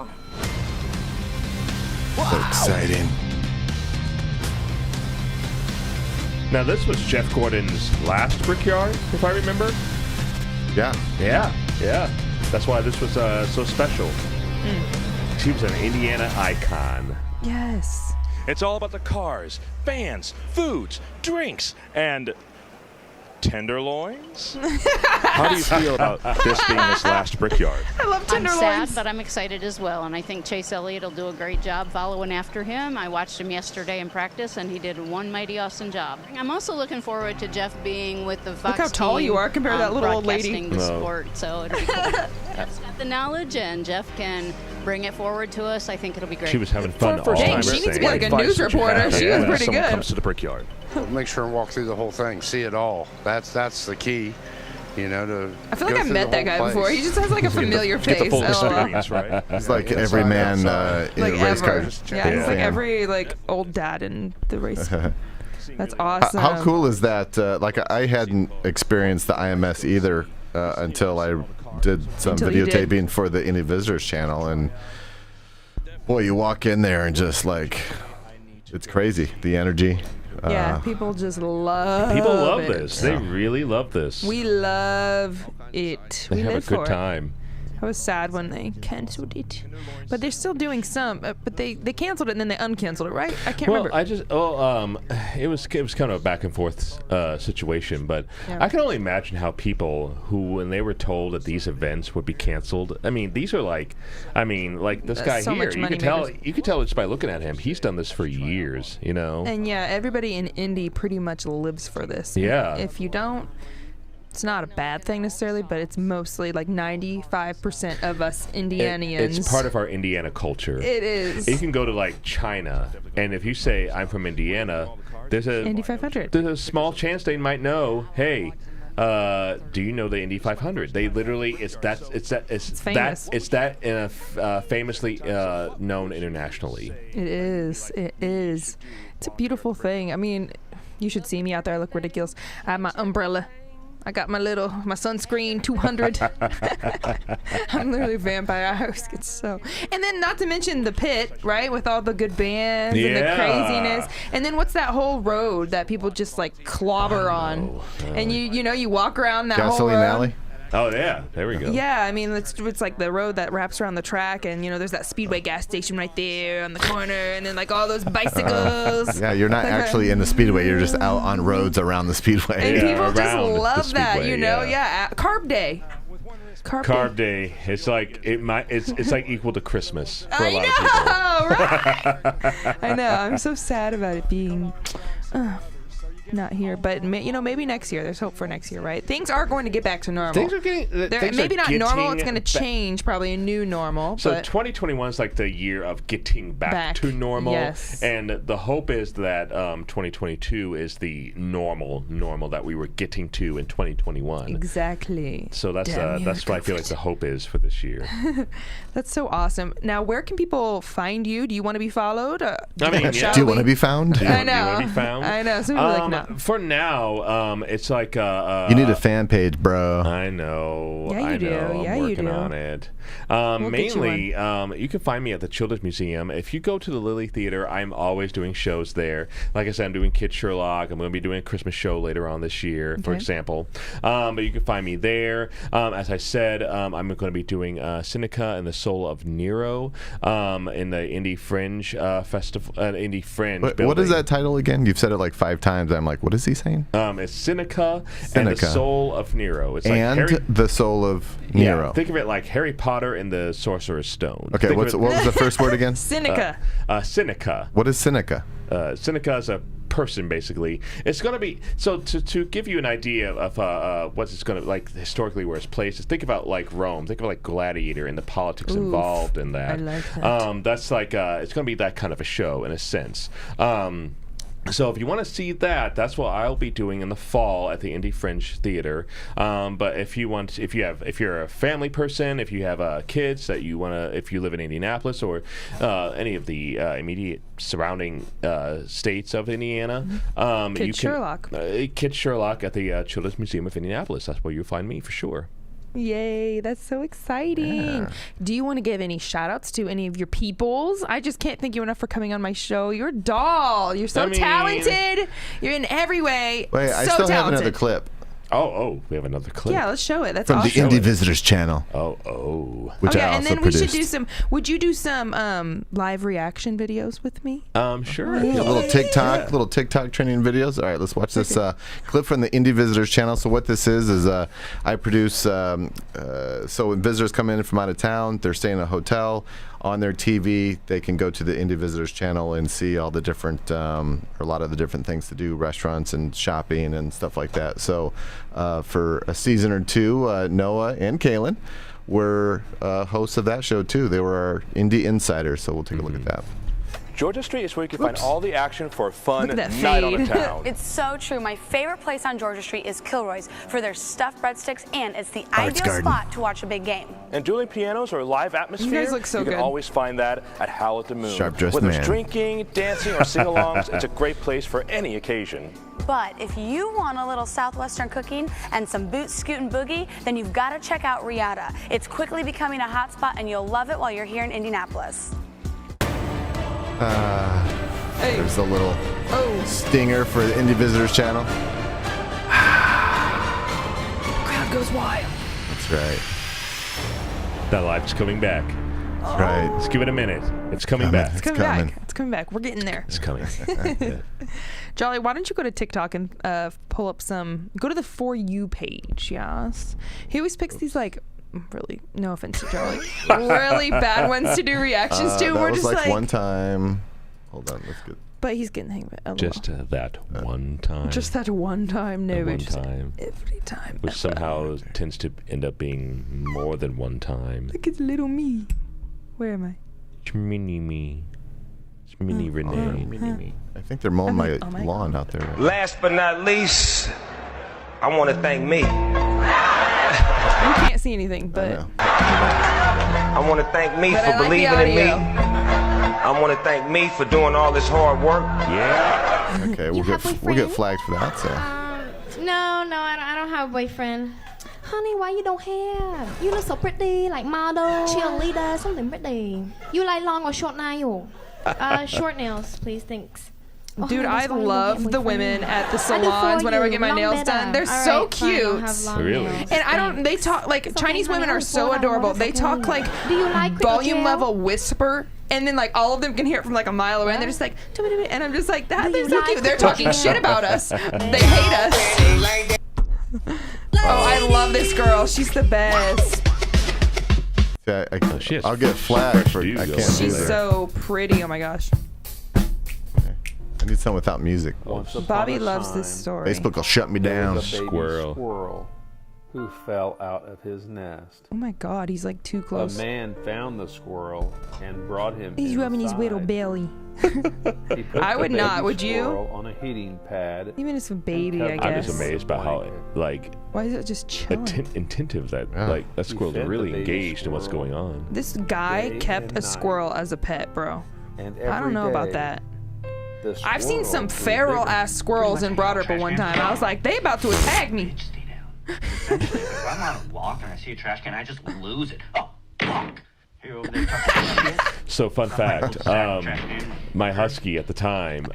So exciting. Now, this was Jeff Gordon's last Brickyard, if I remember. Yeah. Yeah. That's why this was so special. She was an Indiana icon. Yes. It's all about the cars, fans, foods, drinks, and tenderloins. How do you feel about this being his last Brickyard? I love I'm sad, tenderloins. but I'm excited as well, and I think Chase Elliott will do a great job following after him. I watched him yesterday in practice, and he did one mighty awesome job. I'm also looking forward to Jeff being with the Fox how tall team, you are compared to that little old lady. broadcasting the No. sport, so it'll be cool. Jeff's got the knowledge, and Jeff can bring it forward to us. I think it'll be great. She was having fun all First Dang, time. she needs to saying- be like a news reporter. She was pretty someone good. comes to the Brickyard. Make sure and walk through the whole thing, see it all. That's the key, you know. To I feel like go I've through met the that guy whole before. place. He just has like a familiar Get face. the full LOL. experience, right? He's like Yeah, every inside, man outside. in Like a race car. ever. Yeah, he's like fan. every like old dad in the race. That's awesome. How cool is that? Like, I hadn't experienced the IMS either until I did some Until you did. videotaping for the Indie Visitors channel. And boy, you walk in there and just like, it's crazy. The energy. Yeah, people just love People love it. this. They really love this. We love it. They We have a live for good it. time. I was sad when they canceled it, but they're still doing some. But they canceled it and then they uncanceled it, right? I can't remember. It was kind of a back and forth situation, but Yeah. I can only imagine how people who, when they were told that these events would be canceled, I mean, these are like this guy so here. much You money could tell just by looking at him. He's done this for years, you know. And yeah, everybody in Indy pretty much lives for this. Yeah. If you don't, it's not a bad thing necessarily, but it's mostly like 95% of us Indianians. It's part of our Indiana culture. It is. You can go to like China, and if you say I'm from Indiana, there's a Indy 500. There's a small chance they might know. Hey, do you know the Indy 500? They literally it's famous. famously known internationally. It is. It is. It's a beautiful thing. I mean, you should see me out there. I look ridiculous. I have my umbrella. I got my sunscreen 200. I'm literally a vampire. I always get so. And then not to mention the pit, right? With all the good bands and the Yeah. craziness. And then what's that whole road that people just like clobber on? And you walk around that whole Gasoline road. Alley. Oh yeah, there we go. Yeah, I mean it's like the road that wraps around the track, and there's that Speedway gas station right there on the corner, and then like all those bicycles. Yeah, you're not actually in the Speedway. You're just out on roads around the Speedway. And Yeah, people just around the love that, Speedway, yeah. Carb day. Carb day. It's like it's like equal to Christmas for a lot of people. Right? I know. I'm so sad about it being not here, but maybe next year. There's hope for next year, right? Things are going to get back to normal. Things are getting Maybe not normal. It's going to change, probably a new normal. So but 2021 is like the year of getting back to normal. Yes. And the hope is that 2022 is the normal that we were getting to in 2021. Exactly. So that's Damn, you're what I feel like the hope is for this year. That's so awesome. Now, where can people find you? Do you want to be followed? I mean, yeah. Do you want to be found? Do you I want to know. be found? I know. Some people are like, no. For now, it's like you need a fan page, bro. I know. Yeah, you do. I'm Yeah, you working do. on it. We'll Mainly, you can find me at the Children's Museum. If you go to the Lilly Theater, I'm always doing shows there. Like I said, I'm doing Kid Sherlock. I'm going to be doing a Christmas show later on this year, for example. But you can find me there. As I said, I'm going to be doing Seneca and the Soul of Nero in the Indie Fringe Festival. Indie Fringe. What is that title again? You've said it like 5 times. I'm like, what is he saying? It's Seneca and the Soul of Nero. It's and like the Soul of Nero. Yeah, think of it like Harry Potter and the Sorcerer's Stone. Okay, what was the first word again? Seneca. Seneca. What is Seneca? Seneca is a person, basically. It's going to be, so to give you an idea of what it's going to, like, historically where it's placed, is think about, like, Rome. Think about, like, Gladiator and the politics involved in that. I like that. That's like, it's going to be that kind of a show, in a sense. So if you want to see that, that's what I'll be doing in the fall at the Indie Fringe Theater. But if you're a family person, if you have kids that you want to, if you live in Indianapolis or any of the immediate surrounding states of Indiana, Kid Sherlock. Kid Sherlock at the Children's Museum of Indianapolis. That's where you'll find me for sure. Yay, that's so exciting. Yeah. Do you want to give any shout outs to any of your peoples? I just can't thank you enough for coming on my show. You're a doll. You're so talented. You're in every way. Wait, I still have another clip. Oh, we have another clip. Yeah, let's show it. That's from awesome. the Indie Visitors channel. Which I also and then produced. we should do some. Would you do some live reaction videos with me? Sure. Yeah, little TikTok trending videos. All right, let's watch this clip from the Indie Visitors channel. So what this is I produce. So when visitors come in from out of town, they're staying in a hotel. On their TV, they can go to the Indie Visitors channel and see all the different, or a lot of the different things to do, restaurants and shopping and stuff like that. So for a season or two, Noah and Kaylin were hosts of that show too. They were our Indie insiders, so we'll take a look at that. Georgia Street is where you can find all the action for a fun Look at that night on fade. the town. It's so true. My favorite place on Georgia Street is Kilroy's for their stuffed breadsticks, and it's the ideal spot to watch a big game. And dueling pianos or live atmosphere, You guys look so you can good. always find that at Howl at the Moon. Sharp-dressed Whether man. it's drinking, dancing, or sing-alongs, it's a great place for any occasion. But if you want a little Southwestern cooking and some boot scoot and boogie, then you've got to check out Riata. It's quickly becoming a hot spot, and you'll love it while you're here in Indianapolis. There's a little stinger for the Indie Visitors channel. Crowd goes wild. That's right. That live's coming back. That's right. Let's give it a minute. It's coming back. It's coming back. It's coming back. We're getting there. It's coming. Jolly, why don't you go to TikTok and pull up go to the For You page, yes? He always picks these, like, really, no offense to Jolly, really bad ones to do reactions to. That We're was just like one time. Hold on, let's get. But he's getting the hang of it. Just that one time. Just that one time. No, one just time. every time. Which somehow tends to end up being more than one time. Look at little me. Where am I? It's mini me. It's mini Renee. Mini me. I think they're mowing my lawn out there. Right? Last but not least, I want to thank me. You can't see anything, but I want to thank me for believing in me. I want to thank me for doing all this hard work. Yeah. Okay, we'll get flagged for that. So. No, I don't have a boyfriend. Honey, why you don't have? You look so pretty, like model, cheerleader, something pretty. You like long or short nail? Short nails, please, thanks. Dude, I love the women at the salons whenever I get my nails done. They're so cute. Really? And they talk, like, Chinese women are so adorable. They talk, like, volume level whisper, and then, like, all of them can hear it from, like, a mile away, and they're just like, and I'm just like, they're so cute. They're talking shit about us. They hate us. Oh, I love this girl. She's the best. Yeah, I'll get flagged for. I can't do that. She's so pretty. Oh my gosh. I need some without music. Bobby loves this story. Facebook will shut me down. Squirrel who fell out of his nest. Oh my God, he's like too close. A man found the squirrel and brought him. He's rubbing his little belly. I would not. Would you? On a heating pad. Even as a baby, I guess. I'm just amazed by how, like, why is it just chilling? Attentive that that squirrel's really engaged in what's going on. This guy kept a squirrel as a pet, bro. I don't know about that. this I've seen world some grew feral bigger. ass squirrels in Broad Ripple one time. I was like, they about to attack me. Essentially, if I'm on a walk and I see a trash can, I just lose it. Oh, fuck! Here over there, talking So fun fact, my husky at the time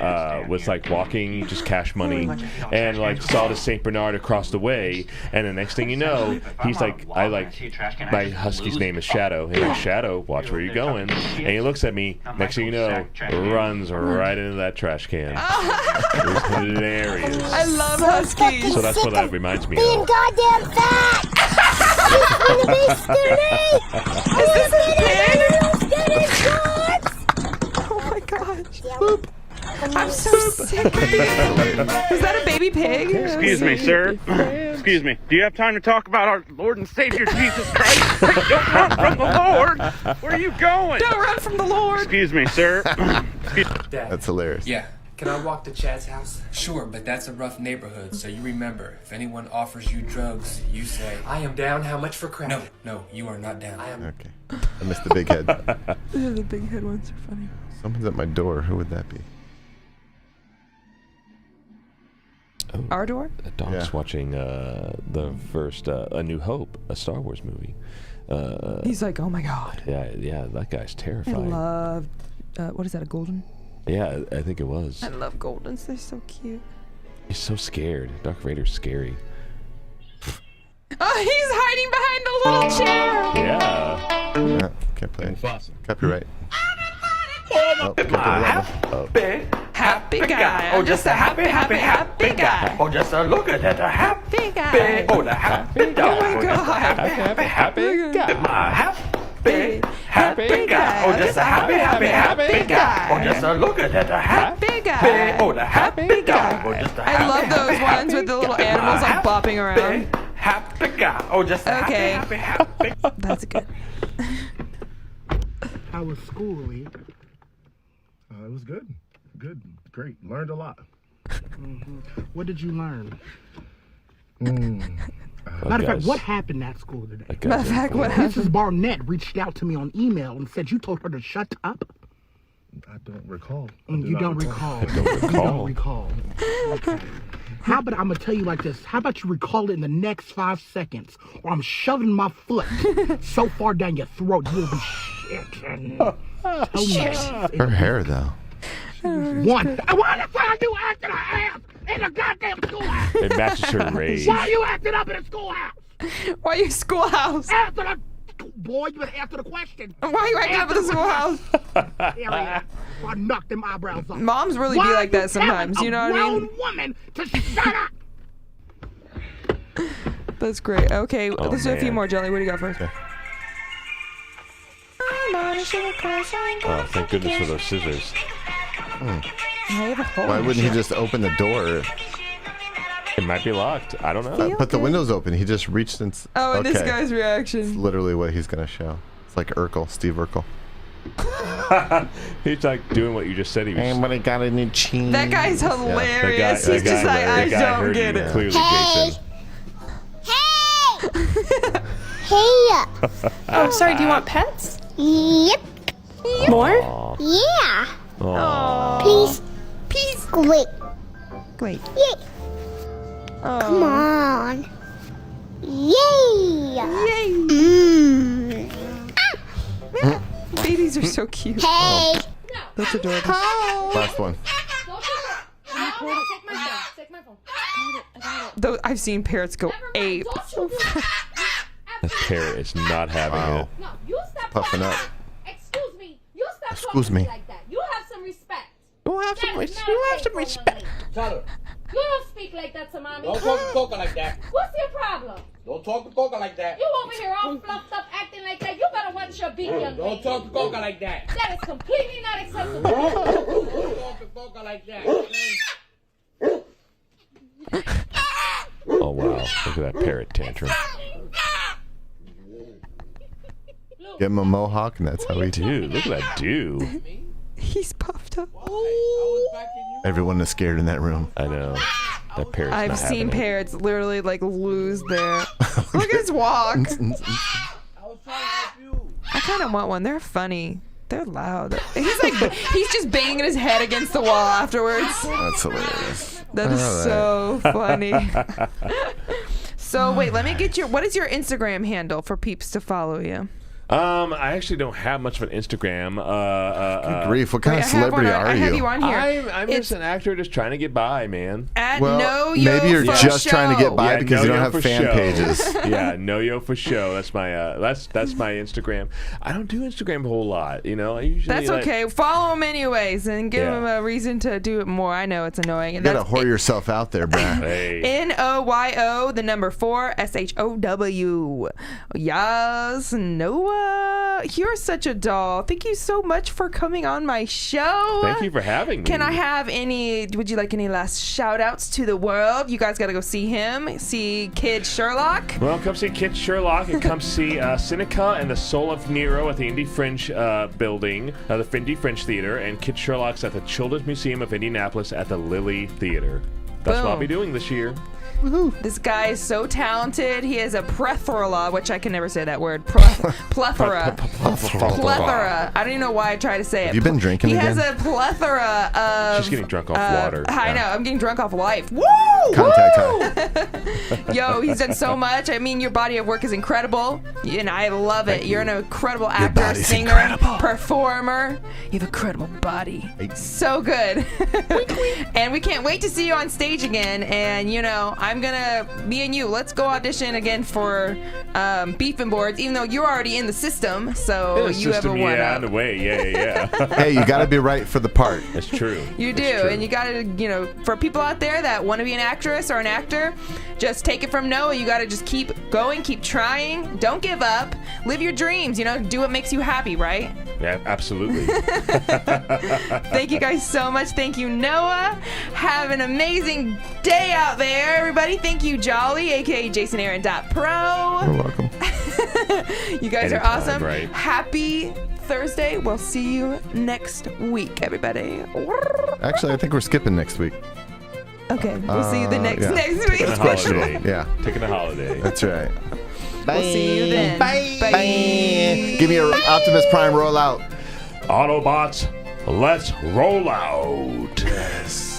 was like walking, just cash money, and like saw the St. Bernard across the way, and the next thing you know, he's like, my husky's name is Shadow. He's like, Shadow, watch where you're going. And he looks at me, next thing you know, runs right into that trash can. It was hilarious. I love huskies. So that's what that reminds me Being of. goddamn fat! He's gonna be skinny! Is this a pig? Skinny shorts! Oh my gosh. Boop. I'm so sick of these. Is that a baby pig? Excuse me, sir. Excuse me. Do you have time to talk about our Lord and Savior Jesus Christ? Don't run from the Lord. Where are you going? Don't run from the Lord. Excuse me, sir. That's hilarious. Yeah. Can I walk to Chad's house? Sure, but that's a rough neighborhood, so you remember, if anyone offers you drugs, you say, I am down, how much for crack? No, you are not down. I am. Okay. I missed the big head. Yeah, the big head ones are funny. Someone's at my door. Who would that be? Oh, Our door? A dog's watching the first A New Hope, a Star Wars movie. He's like, oh my god. Yeah, that guy's I terrifying. love, what is that, a golden? Yeah, I think it was. I love goldens. They're so cute. He's so scared. Darth Vader's scary. Oh, he's hiding behind the little chair. Yeah. Can't play it. Copyright. Happy guy. Oh, just a happy guy. Oh, just a look at that happy guy. Oh, the happy dog. Oh my god. Happy guy. My happy guy. Oh, just a happy guy. Oh, just a look at that happy guy. Oh, the happy dog. Oh, just a I love those ones with the little animals like bopping around. happy guy. Oh, just a happy. That's good. How was school, Lee? It was good. Good. Great. Learned a lot. What did you learn? Matter of fact, what happened at school today? Matter of fact, what happened? Mrs. Barnett reached out to me on email and said you told her to shut up. I don't recall. You don't recall. You don't recall. Okay. How about I'm gonna tell you like this? How about you recall it in the next 5 seconds, or I'm shoving my foot so far down your throat you'll be shitting. Her hair, though. Why the fuck are you acting her ass in the goddamn schoolhouse? It matches her rage. Why are you acting up in the schoolhouse? Why are you schoolhouse? After the boy, you better answer the question. Why are you acting up in the schoolhouse? I knocked them eyebrows off. Moms really be like that sometimes. You know what I mean? Woman to shut up. That's great. Okay, let's do a few man. more, Jelly. What do you got first? Oh, thank goodness for those scissors. Why wouldn't he just open the door? It might be locked. I don't know. But the window's open. He just reached and... Oh, and this guy's It's reaction. literally what he's going to show. It's like Urkel, Steve Urkel. He's like doing what you just said he was. Anybody got any cheese? That guy's hilarious. That He's just like, I don't heard get you it. clearly, Jason. Hey! Oh, sorry, do you want pets? Yep. More? Aw. Yeah. Aw. Peace. Peace. Great. Great. Yay. Come on. Yay. Yay. Babies are so cute. Hey. That's adorable. Last one. Though I've seen parrots go ape. That parrot is not having it. No, you stop puffing up. Excuse me. You stop Excuse talking me. like that. You have some respect. You have some respect. You don't speak like that to mommy. Don't talk to Coca like that. What's your problem? Don't talk to Coca like that. You over here all fluffed up acting like that. You better watch your beat, young lady. Don't talk to Coca like that. That is completely not acceptable. Don't talk to Coca like that. Oh, wow. Look at that parrot tantrum. Give him a mohawk, and that's how he Dude, look at that dude. He's puffed up. Everyone is scared in that room. I know. That parrot's I've not seen having it. parrots literally like lose their. Look at his walk. I kind of want one. They're funny. They're loud. He's just banging his head against the wall afterwards. That's hilarious. That is so funny. So wait, let me get what is your Instagram handle for peeps to follow you? I actually don't have much of an Instagram. Good grief, what kind of celebrity are you? I have you on here. I'm just an actor just trying to get by, man. Maybe you're just trying to get by because you don't have fan pages. Yeah, Know Yo for show. That's my that's my Instagram. I don't do Instagram a whole lot, you know. I usually That's okay. Follow him anyways and give him a reason to do it more. I know it's annoying. You gotta whore yourself out there, bruh. NOYO, the number 4, SHOW. Yes, Noah. You're such a doll. Thank you so much for coming on my show. Thank you for having me. Can I have would you like any last shout outs to the world? You guys got to go see him. See Kid Sherlock. Well, come see Kid Sherlock and come see Seneca and the Soul of Nero at the Indy Fringe building, the Indy Fringe Theater, and Kid Sherlock's at the Children's Museum of Indianapolis at the Lilly Theater. That's what I'll be doing this year. Woo-hoo. This guy is so talented. He has a plethora, which I can never say that word. Plethora. Plethora. I don't even know why I try to say it. Have you been drinking again? He has a plethora of... She's getting drunk off water. I know. I'm getting drunk off life. Woo! Contact high. Yo, he's done so much. I mean, your body of work is incredible, and I love it. You're an incredible actor, singer, performer. You have a credible body. So good. And we can't wait to see you on stage again. And, you know, me and you, let's go audition again for Beefing Boards, even though you're already in the system, so you have a one yeah, up. in a way, yeah. Hey, you gotta be right for the part. That's true. You do, and you gotta, for people out there that want to be an actress or an actor, just take it from Noah. You gotta just keep going, keep trying, don't give up, live your dreams, do what makes you happy, right? Yeah, absolutely. Thank you guys so much. Thank you, Noah. Have an amazing day out there, everybody. Thank you, Jolly, aka JasonAaron.pro. You're welcome. You guys are Anytime, awesome. right? Happy Thursday. We'll see you next week, everybody. Actually, I think we're skipping next week. Okay, we'll see you the next week. That's questionable. Yeah. Taking a holiday. That's right. We'll see you then. Bye. Give me an Optimus Prime rollout. Autobots, let's roll out. Yes.